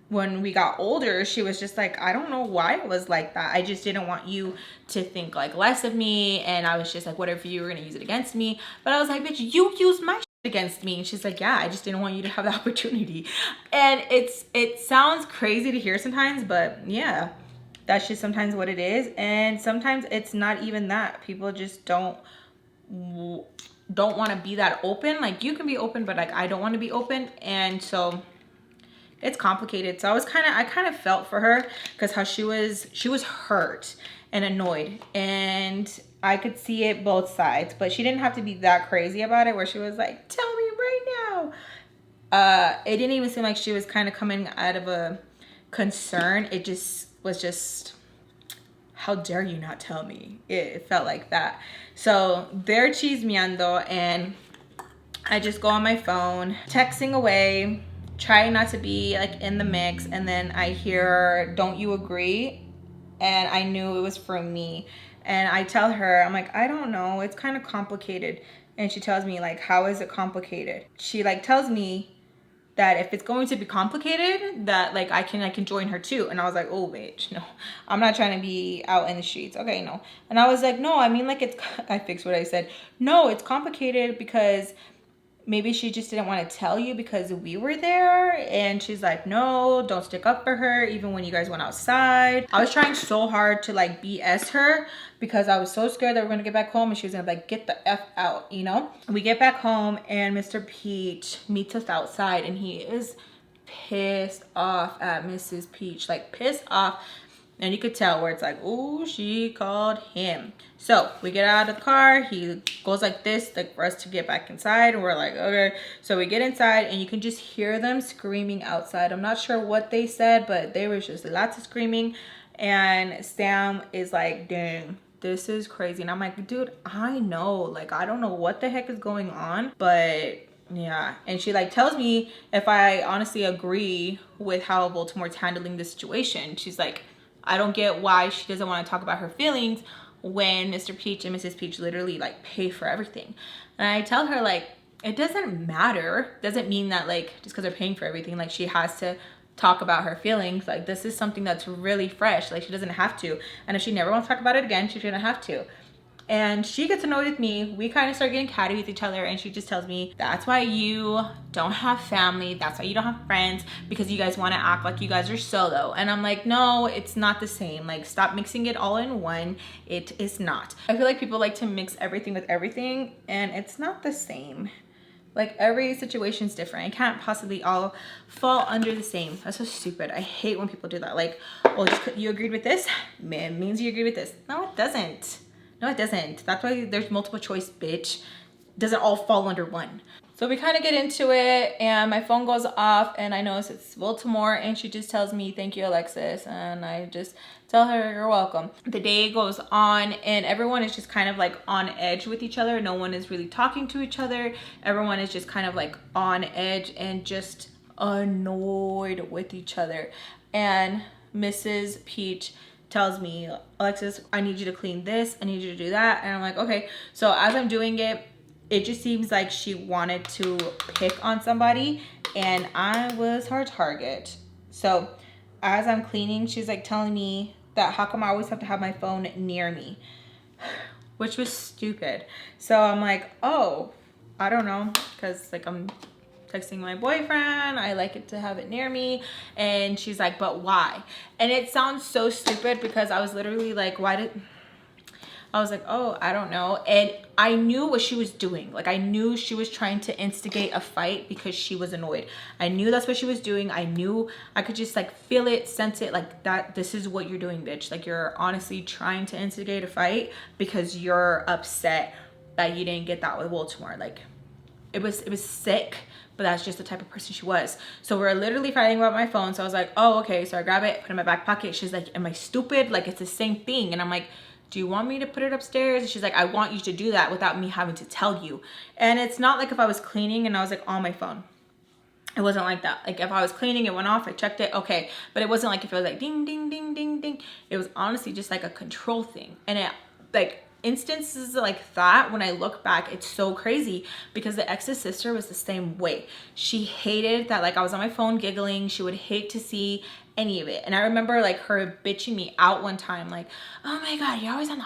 when we got older, she was just like, I don't know why it was like that. I just didn't want you to think like less of me. And I was just like, what if you were gonna use it against me? But I was like, bitch, you used my shit against me. And she's like, yeah, I just didn't want you to have the opportunity. And it sounds crazy to hear sometimes, but yeah, that's just sometimes what it is. And sometimes it's not even that. People just don't want to be that open. Like, you can be open, but like, I don't want to be open. And so it's complicated. So I kind of felt for her, because how she was hurt and annoyed, and I could see it both sides. But she didn't have to be that crazy about it, where she was like, tell me right now. It didn't even seem like she was kind of coming out of a concern. It just was just, how dare you not tell me? It felt like that. So they're chismeando, and I just go on my phone, texting away, trying not to be like in the mix, and then I hear, "Don't you agree?" And I knew it was from me. And I tell her, I'm like, "I don't know, it's kind of complicated." And she tells me like, "How is it complicated?" She like tells me that if it's going to be complicated, that like I can join her too. And I was like, "Oh bitch, no, I'm not trying to be out in the streets." Okay, no. And I was like, "No, I mean like it's," I fixed what I said. "No, it's complicated because maybe she just didn't want to tell you because we were there." And she's like, "No, don't stick up for her even when you guys went outside." I was trying so hard to like BS her because I was so scared that we're gonna get back home and she was gonna like, "Get the F out," you know? We get back home and Mr. Peach meets us outside and he is pissed off at Mrs. Peach, like pissed off. And you could tell where it's like, "Oh, she called him." So we get out of the car. He goes like this, like for us to get back inside. And we're like, okay. So we get inside and you can just hear them screaming outside. I'm not sure what they said, but they were just lots of screaming. And Sam is like, "Dang, this is crazy." And I'm like, "Dude, I know. Like, I don't know what the heck is going on, but yeah." And she like tells me if I honestly agree with how Baltimore's handling the situation. She's like, "I don't get why she doesn't want to talk about her feelings when Mr. Peach and Mrs. Peach literally like pay for everything." And I tell her like, it doesn't matter. Doesn't mean that like just because they're paying for everything, like she has to talk about her feelings. Like this is something that's really fresh. Like she doesn't have to. And if she never wants to talk about it again, she's gonna have to. And she gets annoyed with me. We kind of start getting catty with each other. And she just tells me, "That's why you don't have family. That's why you don't have friends. Because you guys want to act like you guys are solo." And I'm like, "No, it's not the same. Like, stop mixing it all in one. It is not." I feel like people like to mix everything with everything. And it's not the same. Like every situation is different. It can't possibly all fall under the same. That's so stupid. I hate when people do that. Like, "Well, you agreed with this? Man, means you agreed with this." No, it doesn't. No, it doesn't. That's why there's multiple choice, bitch. Doesn't all fall under one. So we kind of get into it and my phone goes off and I notice it's Baltimore and she just tells me, "Thank you, Alexis." And I just tell her, "You're welcome." The day goes on and everyone is just kind of like on edge with each other. No one is really talking to each other. Everyone is just kind of like on edge and just annoyed with each other. And Mrs. Peach tells me, "Alexis, I need you to clean this. I need you to do that." And I'm like, "Okay." So as I'm doing it, it just seems like she wanted to pick on somebody and I was her target. So as I'm cleaning, she's like telling me that how come I always have to have my phone near me, which was stupid. So I'm like, "Oh, I don't know." Because like I'm texting my boyfriend, I like it to have it near me. And she's like, "But why?" And it sounds so stupid because I was literally like, I was like, "Oh, I don't know." And I knew what she was doing. Like I knew she was trying to instigate a fight because she was annoyed. I knew that's what she was doing. I knew, I could just like feel it, sense it, like that this is what you're doing, bitch. Like you're honestly trying to instigate a fight because you're upset that you didn't get that with Baltimore. Like it was sick. But that's just the type of person she was. So we're literally fighting about my phone. So I was like, "Oh, okay." So I grab it, put it in my back pocket. She's like, "Am I stupid? Like it's the same thing." And I'm like, "Do you want me to put it upstairs?" And she's like, "I want you to do that without me having to tell you." And it's not like if I was cleaning and I was like on my phone. It wasn't like that. Like if I was cleaning, it went off, I checked it, okay. But it wasn't like if it was like ding, ding, ding, ding, ding. It was honestly just like a control thing. And it like instances like that, when I look back, it's so crazy because the ex's sister was the same way. She hated that like I was on my phone giggling. She would hate to see any of it. And I remember like her bitching me out one time like, "Oh my God, you're always on the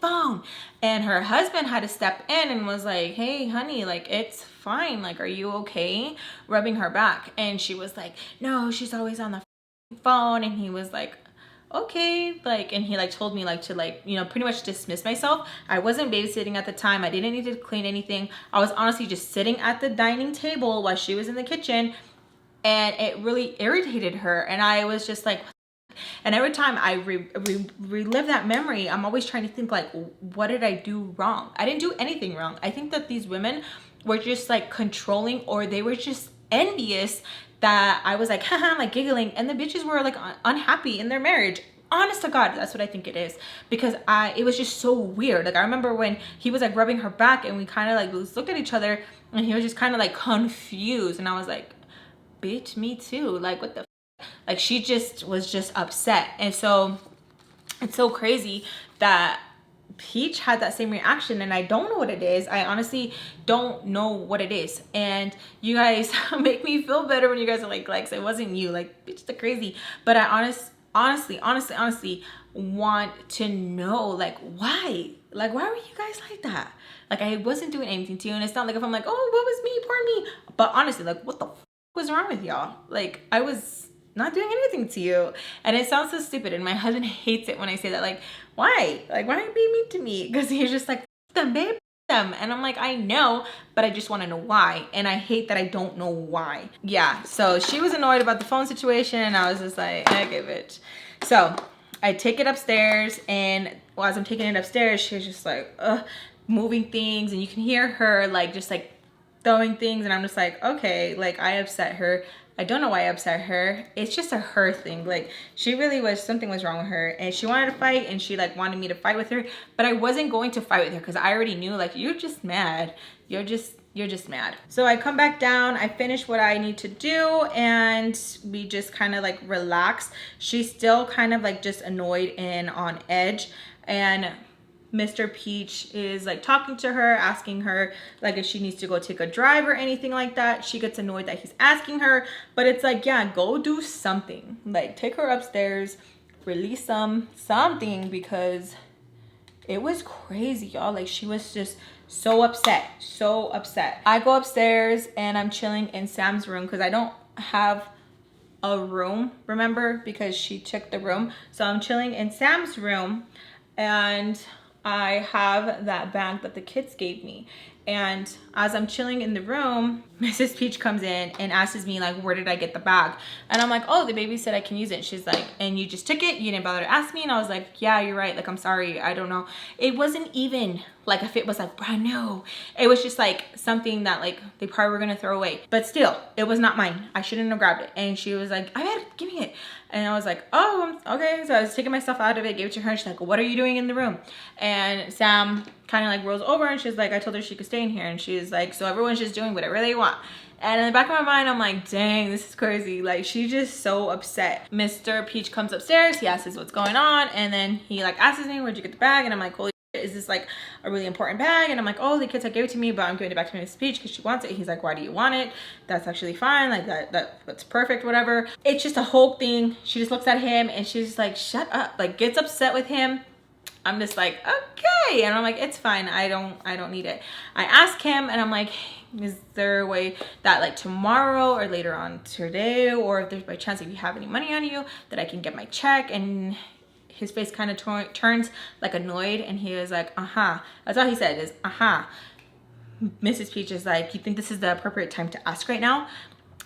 phone." And her husband had to step in and was like, "Hey honey, like it's fine, like are you okay?" Rubbing her back. And she was like, "No, she's always on the phone." And he was like, "Okay," like, and he like told me like to like, you know, pretty much dismiss myself. I wasn't babysitting at the time. I didn't need to clean anything. I was honestly just sitting at the dining table while she was in the kitchen, and it really irritated her. And I was just like, and every time I relive that memory, I'm always trying to think like, what did I do wrong? I didn't do anything wrong. I think that these women were just like controlling, or they were just envious that I was like, haha, like giggling, and the bitches were like unhappy in their marriage. Honest to God, that's what I think it is, because it was just so weird. Like I remember when he was like rubbing her back and we kind of like looked at each other and he was just kind of like confused, and I was like, bitch, me too. Like what the f-? Like she just was just upset. And so it's so crazy that Peach had that same reaction, and I don't know what it is. I honestly don't know what it is. And you guys make me feel better when you guys are like, Lex, it wasn't you. Like, bitch, the crazy. But I honestly want to know, like, why? Like, why were you guys like that? Like, I wasn't doing anything to you, and it's not like if I'm like, oh, what was me, poor me. But honestly, like, what the f was wrong with y'all? Like, I was not doing anything to you. And it sounds so stupid, and my husband hates it when I say that. Like, why? Like, why are you being mean to me? Because he's just like, f them, babe, f them. And I'm like, I know, but I just want to know why. And I hate that I don't know why. Yeah, so she was annoyed about the phone situation, and I was just like, okay, bitch. So I take it upstairs, and as I'm taking it upstairs, she's just like, moving things, and you can hear her like just like throwing things, and I'm just like, okay, like I upset her. I don't know why I upset her. It's just a her thing. Like she really was, something was wrong with her, and she wanted to fight, and she like wanted me to fight with her, but I wasn't going to fight with her because I already knew, like, you're just mad. You're just mad. So I come back down, I finish what I need to do, and we just kind of like relax. She's still kind of like just annoyed and on edge, and Mr. Peach is like talking to her, asking her like if she needs to go take a drive or anything like that. She gets annoyed that he's asking her, but it's like, yeah, go do something. Like take her upstairs, release something, because it was crazy, y'all. Like she was just so upset, so upset. I go upstairs and I'm chilling in Sam's room because I don't have a room, remember, because she took the room. So I'm chilling in Sam's room, and I have that bag that the kids gave me. And as I'm chilling in the room, Mrs. Peach comes in and asks me like, where did I get the bag? And I'm like, oh, the baby said I can use it. She's like, and you just took it? You didn't bother to ask me? And I was like, yeah, you're right. Like, I'm sorry. I don't know. It wasn't even like if it was like brand new. It was just like something that like they probably were gonna throw away. But still, it was not mine. I shouldn't have grabbed it. And she was like, I had it, give me it. And I was like, oh, okay. So I was taking my stuff out of it, gave it to her. She's like, what are you doing in the room? And Sam kind of like rolls over, and she's like, I told her she could stay in here. And she's like, so everyone's just doing whatever they want. And in the back of my mind, I'm like, dang, this is crazy. Like, she's just so upset. Mr. Peach comes upstairs. He asks us what's going on. And then he like asks me, where'd you get the bag? And I'm like, holy shit, is this like a really important bag? And I'm like, oh, the kids gave it to me, but I'm giving it back to Mrs. Peach because she wants it. He's like, why do you want it? That's actually fine. Like that's perfect, whatever. It's just a whole thing. She just looks at him and she's just like, shut up. Like gets upset with him. I'm just like, okay. And I'm like, it's fine. I don't need it. I ask him and I'm like, is there a way that like tomorrow or later on today, or if there's by chance if you have any money on you, that I can get my check? And his face kind of turns like annoyed, and he was like, that's all he said is Mrs. Peach is like, you think this is the appropriate time to ask right now?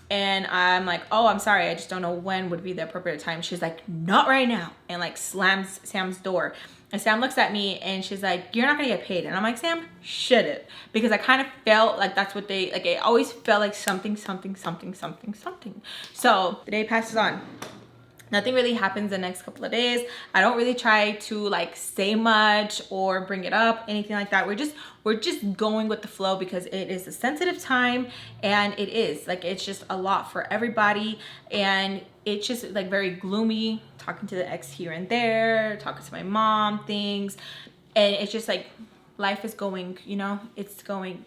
And I'm like, oh, I'm sorry, I just don't know when would be the appropriate time. She's like, not right now, and like slams Sam's door. And Sam looks at me and she's like, you're not gonna get paid. And I'm like, Sam, shut it. Because I kind of felt like that's what they, like, it always felt like something. So the day passes on. Nothing really happens the next couple of days. I don't really try to like say much or bring it up, anything like that. We're just going with the flow because it is a sensitive time, and it is like, it's just a lot for everybody, and it's just like very gloomy, talking to the ex here and there, talking to my mom, things, and it's just like life is going, you know, it's going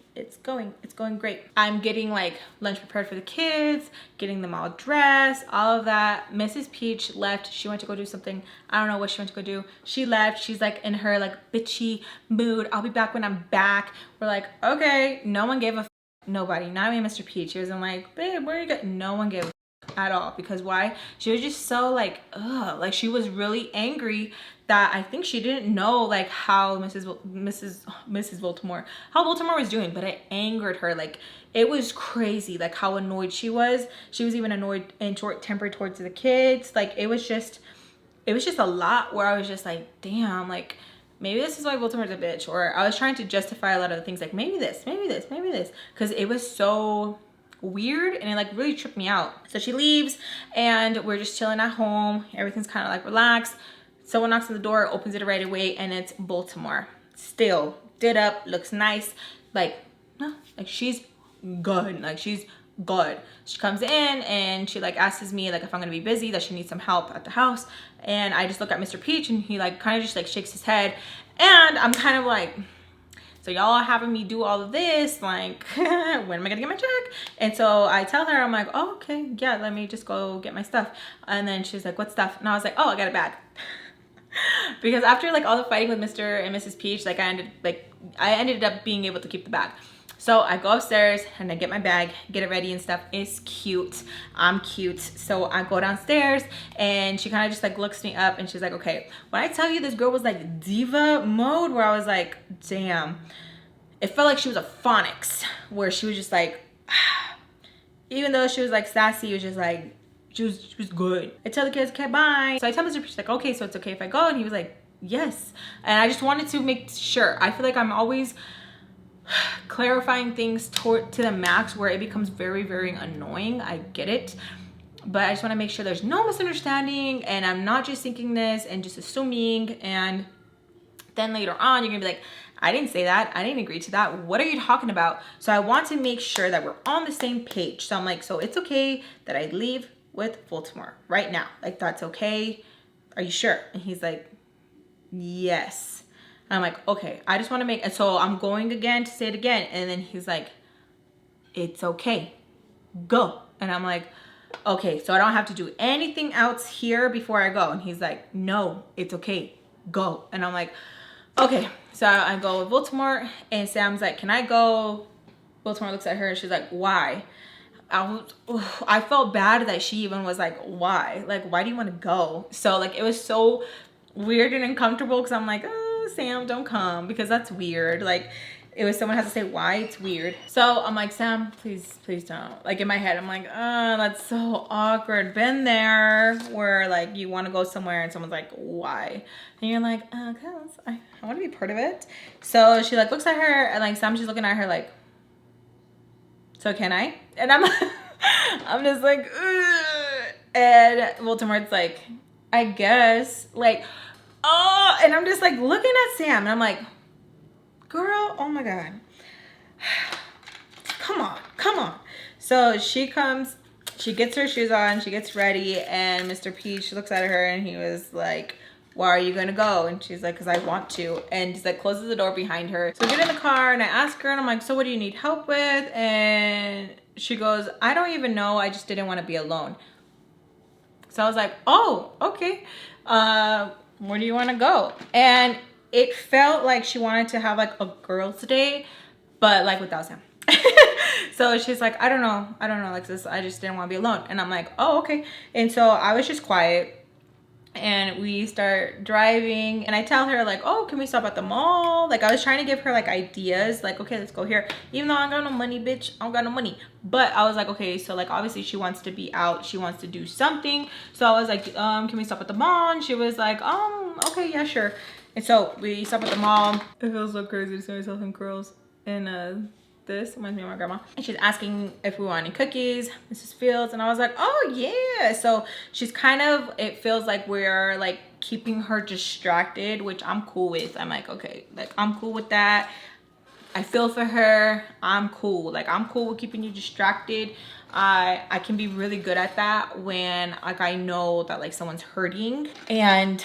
great. I'm getting like lunch prepared for the kids, getting them all dressed, all of that. Mrs. Peach left. She went to go do something. I don't know what she went to go do. She left. She's like in her like bitchy mood. I'll be back when I'm back. We're like, okay. No one gave a f. Nobody, not even Mr. Peach. He wasn't like, babe, where are you going? No one gave a f at all. Because why? She was just so like, ugh. Like she was really angry that I think she didn't know like how Mrs. Baltimore, how Baltimore was doing, but it angered her. Like it was crazy, like how annoyed she was. She was even annoyed and short-tempered towards the kids. Like it was just a lot where I was just like, damn, like maybe this is why Baltimore's a bitch. Or I was trying to justify a lot of the things, like maybe this, because it was so weird and it like really tripped me out. So she leaves and we're just chilling at home. Everything's kind of like relaxed. Someone knocks on the door, opens it right away, and it's Baltimore. Still did up, looks nice. Like, no, like she's good. Like she's good. She comes in and she like asks me like if I'm gonna be busy, that she needs some help at the house. And I just look at Mr. Peach and he like kind of just like shakes his head. And I'm kind of like, so y'all are having me do all of this, like, when am I gonna get my check? And so I tell her, I'm like, oh, okay, yeah, let me just go get my stuff. And then she's like, what stuff? And I was like, oh, I got a bag. Because after like all the fighting with Mr. and Mrs. Peach, like I ended up being able to keep the bag. So I go upstairs and I get my bag, get it ready and stuff. It's cute. I'm cute. So I go downstairs and she kind of just like looks me up and she's like, okay, when I tell you this girl was like diva mode, where I was like, damn, it felt like she was a phonics, where she was just like, even though she was like sassy, it was just like, she was good. I tell the kids, okay, bye. So I tell Mr. Peach like, okay, so it's okay if I go? And he was like, yes. And I just wanted to make sure. I feel like I'm always clarifying things to the max, where it becomes very, very annoying. I get it, but I just want to make sure there's no misunderstanding and I'm not just thinking this and just assuming, and then later on you're gonna be like, I didn't say that, I didn't agree to that, what are you talking about? So I want to make sure that we're on the same page. So I'm like, so it's okay that I leave with Baltimore right now, like that's okay, are you sure? And he's like, yes. And I'm like, okay, I just want to make, and so I'm going again to say it again. And then he's like, it's okay, go. And I'm like, okay, so I don't have to do anything else here before I go. And he's like, no, it's okay, go. And I'm like, okay. So I go with Baltimore and Sam's like, can I go? Baltimore looks at her and she's like, why? I felt bad that she even was like, why? Like, why do you want to go? So like, it was so weird and uncomfortable because I'm like, oh, Sam, don't come, because that's weird. Like, it was someone has to say why, it's weird. So I'm like, Sam, please don't. Like in my head, I'm like, oh, that's so awkward. Been there, where like you want to go somewhere and someone's like, why? And you're like, cause I want to be part of it. So she like looks at her and like Sam, she's looking at her like, so can I? And I'm I'm just like, ugh. And Baltimore's like, I guess, like, oh, and I'm just like looking at Sam and I'm like, girl, oh my God, come on. So she comes, she gets her shoes on, she gets ready, and Mr. Peach looks at her and he was like, why are you gonna go? And she's like, because I want to. And he's like, closes the door behind her. So we get in the car and I ask her and I'm like, so what do you need help with? And she goes, I don't even know, I just didn't want to be alone. So I was like, oh, okay, where do you want to go? And it felt like she wanted to have like a girls' day, but like without Sam. So she's like, I don't know, Alexis, I just didn't want to be alone. And I'm like, oh, okay. And so I was just quiet and we start driving and I tell her like, oh, can we stop at the mall? Like I was trying to give her like ideas, like, okay, let's go here. Even though I don't got no money, bitch, I don't got no money. But I was like, okay, so like obviously she wants to be out, she wants to do something. So I was like, can we stop at the mall? And she was like, okay, yeah, sure. And so we stop at the mall. It feels so crazy to see myself in curls. And this reminds me of my grandma. And she's asking if we want any cookies, Mrs. Fields. And I was like, oh yeah. So she's kind of, it feels like we're like keeping her distracted, which I'm cool with. I'm like, okay, like I'm cool with that. I feel for her. I'm cool. Like I'm cool with keeping you distracted. I can be really good at that when like I know that like someone's hurting, and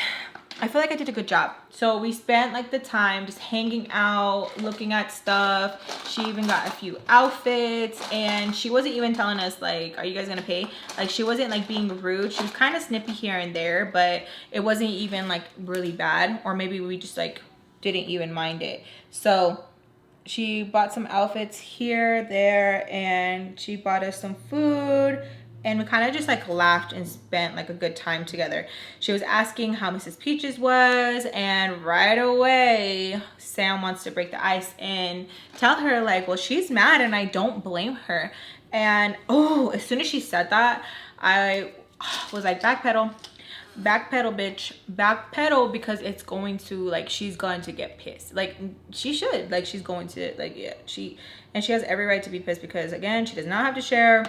I feel like I did a good job. So we spent like the time just hanging out, looking at stuff. She even got a few outfits and she wasn't even telling us like, are you guys gonna pay? Like she wasn't like being rude. She was kind of snippy here and there, but it wasn't even like really bad, or maybe we just like didn't even mind it. So she bought some outfits here, there, and she bought us some food. And we kind of just like laughed and spent like a good time together. She was asking how Mrs. Peaches was, and right away Sam wants to break the ice and tell her like, well, she's mad and I don't blame her. And oh, as soon as she said that, I was like, backpedal, bitch, backpedal, because it's going to like, she's going to get pissed. Like she should, like she's going to, like, yeah, she has every right to be pissed, because again, she does not have to share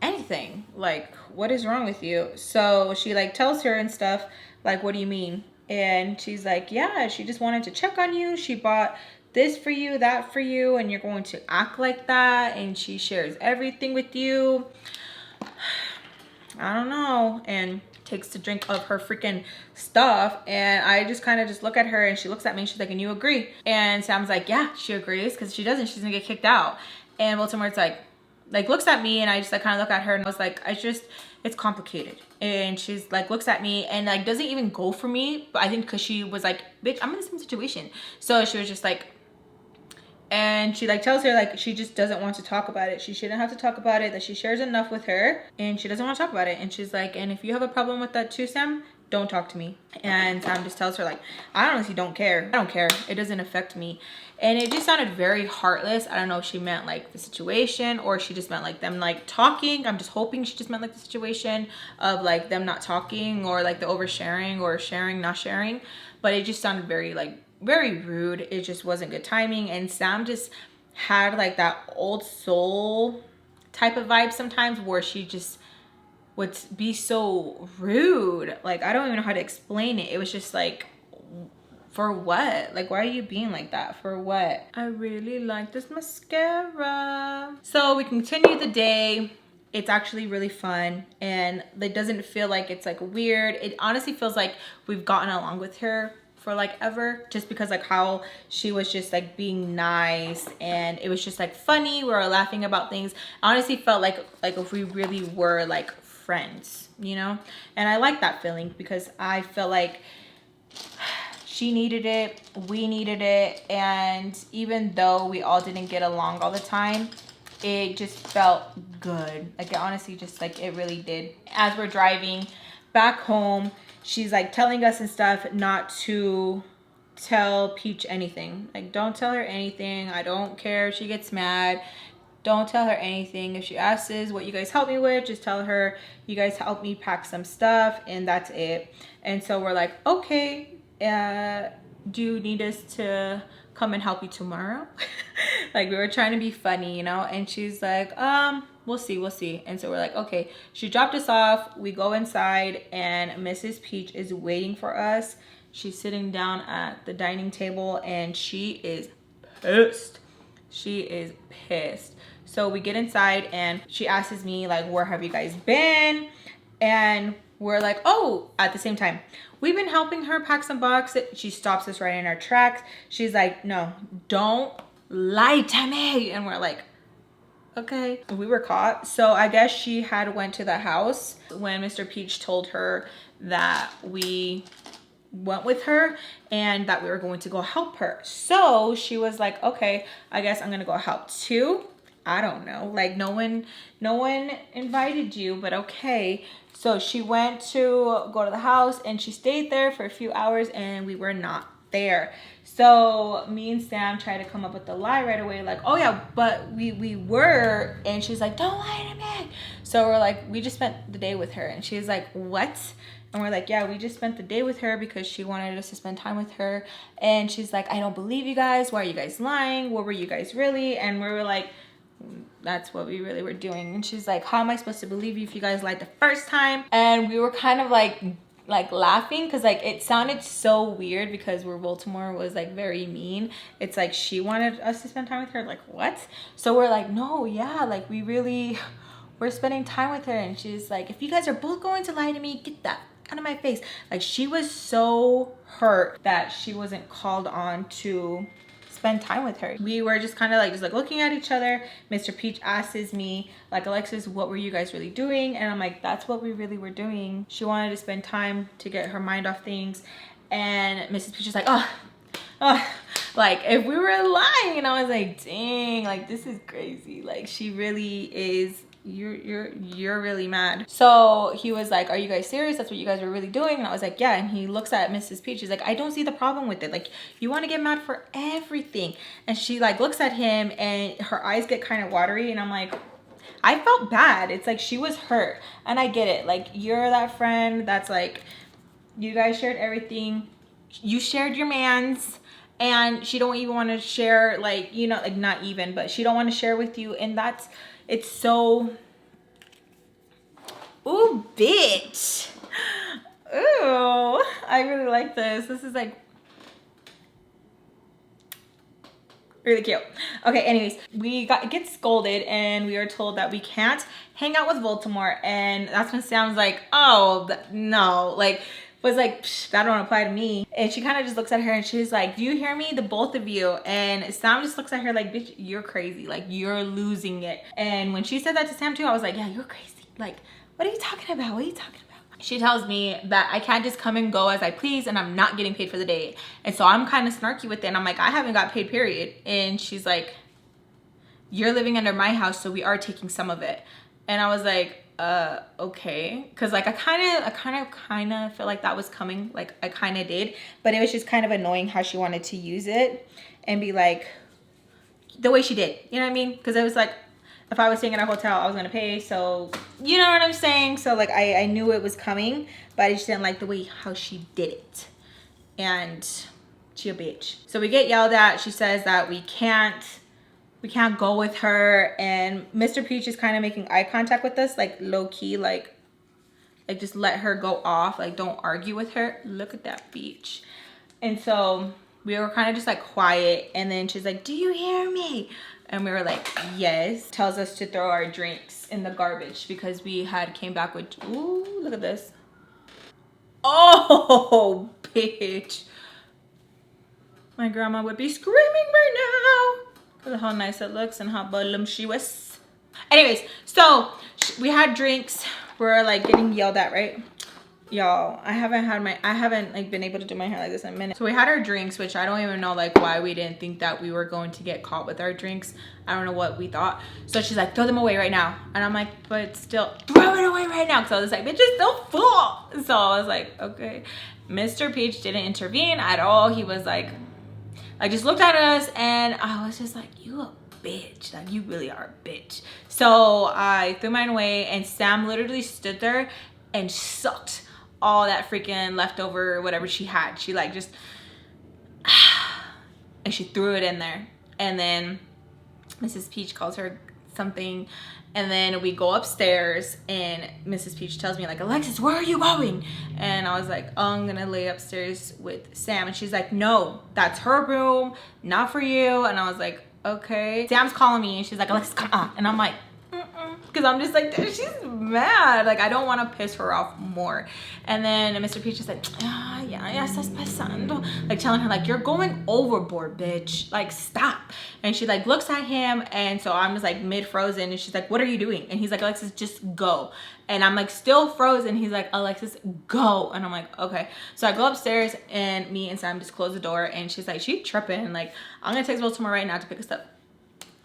anything. Like, what is wrong with you? So she like tells her and stuff like, what do you mean? And she's like, yeah, she just wanted to check on you. She bought this for you, that for you, and you're going to act like that. And she shares everything with you. I don't know. And takes a drink of her freaking stuff. And I just kind of just look at her, and she looks at me and she's like, and you agree? And Sam's like, yeah, she agrees, because she doesn't, she's gonna get kicked out. And Baltimore's like looks at me, and I just like kind of look at her, and I was like, it's complicated. And she's like looks at me and like doesn't even go for me, but I think because she was like, bitch, I'm in the same situation. So she was just like, and she like tells her like she just doesn't want to talk about it. She shouldn't have to talk about it, that she shares enough with her, and she doesn't want to talk about it. And she's like, and if you have a problem with that too, Sam, don't talk to me. And Sam just tells her like, I honestly don't care. I don't care. It doesn't affect me. And it just sounded very heartless. I don't know if she meant like the situation, or she just meant like them like talking. I'm just hoping she just meant like the situation of like them not talking, or like the oversharing, or sharing, not sharing. But it just sounded very rude. It just wasn't good timing. And Sam just had like that old soul type of vibe sometimes, where she just would be so rude. Like, I don't even know how to explain it. It was just like, for what? Like, why are you being like that? For what? I really like this mascara. So we continue the day. It's actually really fun, and it doesn't feel like it's like weird. It honestly feels like we've gotten along with her for like ever, just because like how she was just like being nice, and it was just like funny. We were laughing about things. I honestly felt like if we really were like friends, you know. And I like that feeling, because I feel like she needed it, we needed it. And even though we all didn't get along all the time, it just felt good. Like, it honestly just like, it really did. As we're driving back home, she's like telling us and stuff not to tell Peach anything. Like, don't tell her anything. I don't care if she gets mad. Don't tell her anything. If she asks what you guys help me with, just tell her you guys help me pack some stuff, and that's it. And so we're like, okay, do you need us to come and help you tomorrow? Like, we were trying to be funny, you know. And she's like, we'll see. And so we're like, okay. She dropped us off. We go inside, and Mrs. Peach is waiting for us. She's sitting down at the dining table, and she is pissed. She is pissed. So we get inside, and she asks me like, where have you guys been? And we're like, oh, at the same time, we've been helping her pack some boxes. She stops us right in our tracks. She's like, no, don't lie to me. And we're like, okay. We were caught. So I guess she had went to the house when Mr. Peach told her that we went with her and that we were going to go help her. So she was like, okay, I guess I'm gonna go help too. I don't know, like no one invited you, but okay. So she went to go to the house, and she stayed there for a few hours, and we were not there. So me and Sam tried to come up with the lie right away, like, oh yeah, but we were. And she's like, don't lie to me. So we're like, we just spent the day with her. And she's like, what? And we're like, yeah, we just spent the day with her because she wanted us to spend time with her. And she's like, I don't believe you guys. Why are you guys lying? What were you guys really? And we were like, that's what we really were doing. And she's like, how am I supposed to believe you if you guys lied the first time? And we were kind of like laughing, because like it sounded so weird, because where Baltimore was like very mean. It's like she wanted us to spend time with her. Like, what? So we're like, no, yeah, like we're spending time with her. And she's like, if you guys are both going to lie to me, get that out of my face. Like, she was so hurt that she wasn't called on to spend time with her. We were just kind of like looking at each other. Mr. Peach asks me like, Alexis, what were you guys really doing? And I'm like, that's what we really were doing. She wanted to spend time to get her mind off things. And Mrs. Peach was like, oh, like if we were lying. And I was like, dang, like this is crazy. Like, she really is. You're really mad. So he was like, are you guys serious? That's what you guys were really doing? And I was like, yeah. And he looks at Mrs. Peach. He's like, I don't see the problem with it. Like, you want to get mad for everything. And she like looks at him, and her eyes get kind of watery. And I'm like, I felt bad. It's like she was hurt. And I get it. Like, you're that friend that's like, you guys shared everything. You shared your man's. And she don't even want to share, like, you know, like not even, but she don't want to share with you. And it's so, ooh, bitch. Ooh, I really like this. This is like really cute. Okay, anyways, we get scolded and we are told that we can't hang out with Voldemort, and that's when Sam's like, oh, no, like, was like, that don't apply to me. And she kind of just looks at her and she's like, do you hear me? The both of you. And Sam just looks at her like, bitch, you're crazy. Like, you're losing it. And when she said that to Sam too, I was like, yeah, you're crazy. Like, what are you talking about? What are you talking about? She tells me that I can't just come and go as I please and I'm not getting paid for the day. And so I'm kind of snarky with it. And I'm like, I haven't got paid, period. And she's like, you're living under my house, so we are taking some of it. And I was like, okay. Cause like I kind of feel like that was coming. Like I kind of did, but it was just kind of annoying how she wanted to use it and be like, the way she did, you know what I mean? Cause it was like, if I was staying in a hotel, I was gonna pay, so you know what I'm saying? So like I knew it was coming, but I just didn't like the way how she did it. And she a bitch. So we get yelled at. She says that we can't go with her, and Mr. Peach is kind of making eye contact with us, like low key, like just let her go off, like don't argue with her. Look at that beach. And so we were kind of just like quiet, and then she's like, do you hear me? And we were like, yes. Tells us to throw our drinks in the garbage because we had came back with, ooh, look at this. Oh, bitch. My grandma would be screaming right now because of how nice it looks and how voluptuous. Anyways, so we had drinks. We're like getting yelled at, right? Y'all, I haven't like been able to do my hair like this in a minute. So we had our drinks, which I don't even know like why we didn't think that we were going to get caught with our drinks. I don't know what we thought. So she's like, throw them away right now. And I'm like, but still, throw it away right now. So I was like, bitch, it's still full. So I was like, okay. Mr. Peach didn't intervene at all. He was like just looked at us, and I was just like, you a bitch. Like, you really are a bitch. So I threw mine away, and Sam literally stood there and sucked all that freaking leftover whatever she had. She like just and she threw it in there. And then Mrs. Peach calls her something, and then we go upstairs and Mrs. Peach tells me like, Alexis, where are you going? And I was like, oh, I'm gonna lay upstairs with Sam. And she's like, no, that's her room, not for you. And I was like, okay. Sam's calling me and she's like, Alexis, come on. And I'm like, because I'm just like, she's mad. Like, I don't want to piss her off more. And then Mr. Peach is like, ah, yeah, estás pasando. Like, telling her, like, you're going overboard, bitch. Like, stop. And she, like, looks at him. And so I'm just, like, mid-frozen. And she's like, what are you doing? And he's like, Alexis, just go. And I'm, like, still frozen. He's like, Alexis, go. And I'm like, okay. So I go upstairs, and me and Sam just close the door. And she's like, she tripping. Like, I'm going to text Baltimore right now to pick us up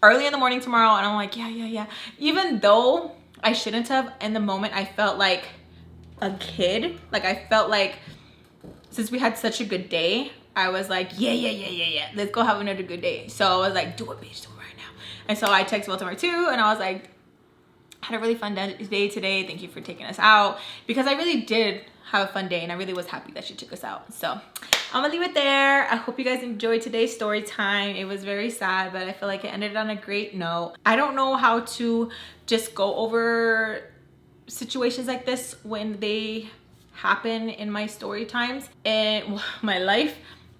early in the morning tomorrow. And I'm like, yeah. Even though I shouldn't have, in the moment I felt like a kid. Like, I felt like since we had such a good day, I was like, yeah, let's go have another good day. So I was like, do it, bitch, do it right now. And so I texted Baltimore too, and I was like, I had a really fun day today. Thank you for taking us out, because I really did have a fun day, and I really was happy that she took us out. So I'm gonna leave it there. I hope you guys enjoyed today's story time. It was very sad, but I feel like it ended on a great note. I don't know how to just go over situations like this when they happen in my story times and my life.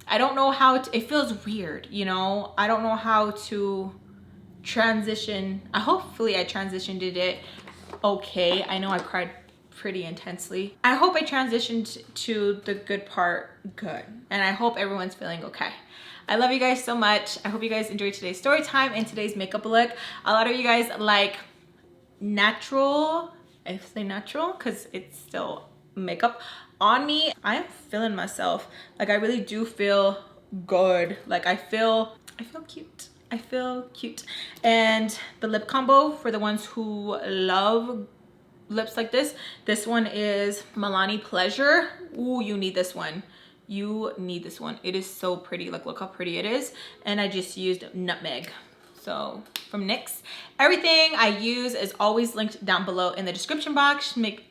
I don't know how to, it feels weird, you know? I don't know how to transition. Hopefully I transitioned it okay. I know I cried pretty intensely. I hope I transitioned to the good part good, and I hope everyone's feeling okay. I love you guys so much. I hope you guys enjoyed today's story time and today's makeup look. A lot of you guys like natural. I say natural because it's still makeup on me. I am feeling myself. Like, I really do feel good. Like, I feel cute. I feel cute. And the lip combo, for the ones who love lips like this one is Milani Pleasure. Ooh, you need this one. You need this one. It is so pretty. Like, look how pretty it is. And I just used Nutmeg. So from NYX. Everything I use is always linked down below in the description box. Make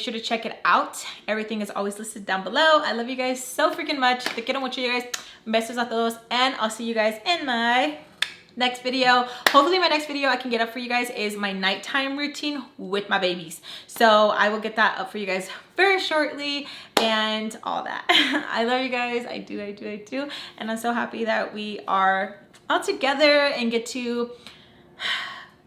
sure to check it out. Everything is always listed down below. I love you guys so freaking much. Te quiero mucho, you guys. Besos a todos, and I'll see you guys in my next video. Hopefully my next video I can get up for you guys is my nighttime routine with my babies. So I will get that up for you guys very shortly and all that. I love you guys. I do. And I'm so happy that we are all together and get to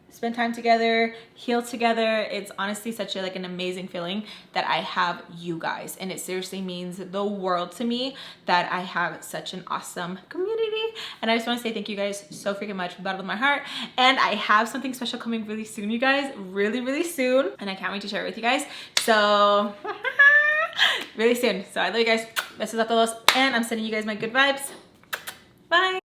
spend time together, heal together. It's honestly such a, like an amazing feeling that I have you guys, and it seriously means the world to me that I have such an awesome community. And I just want to say thank you guys so freaking much from the bottom of my heart. And I have something special coming really soon, you guys, really soon, and I can't wait to share it with you guys. So really soon. So I love you guys. Besos a todos, and I'm sending you guys my good vibes. Bye.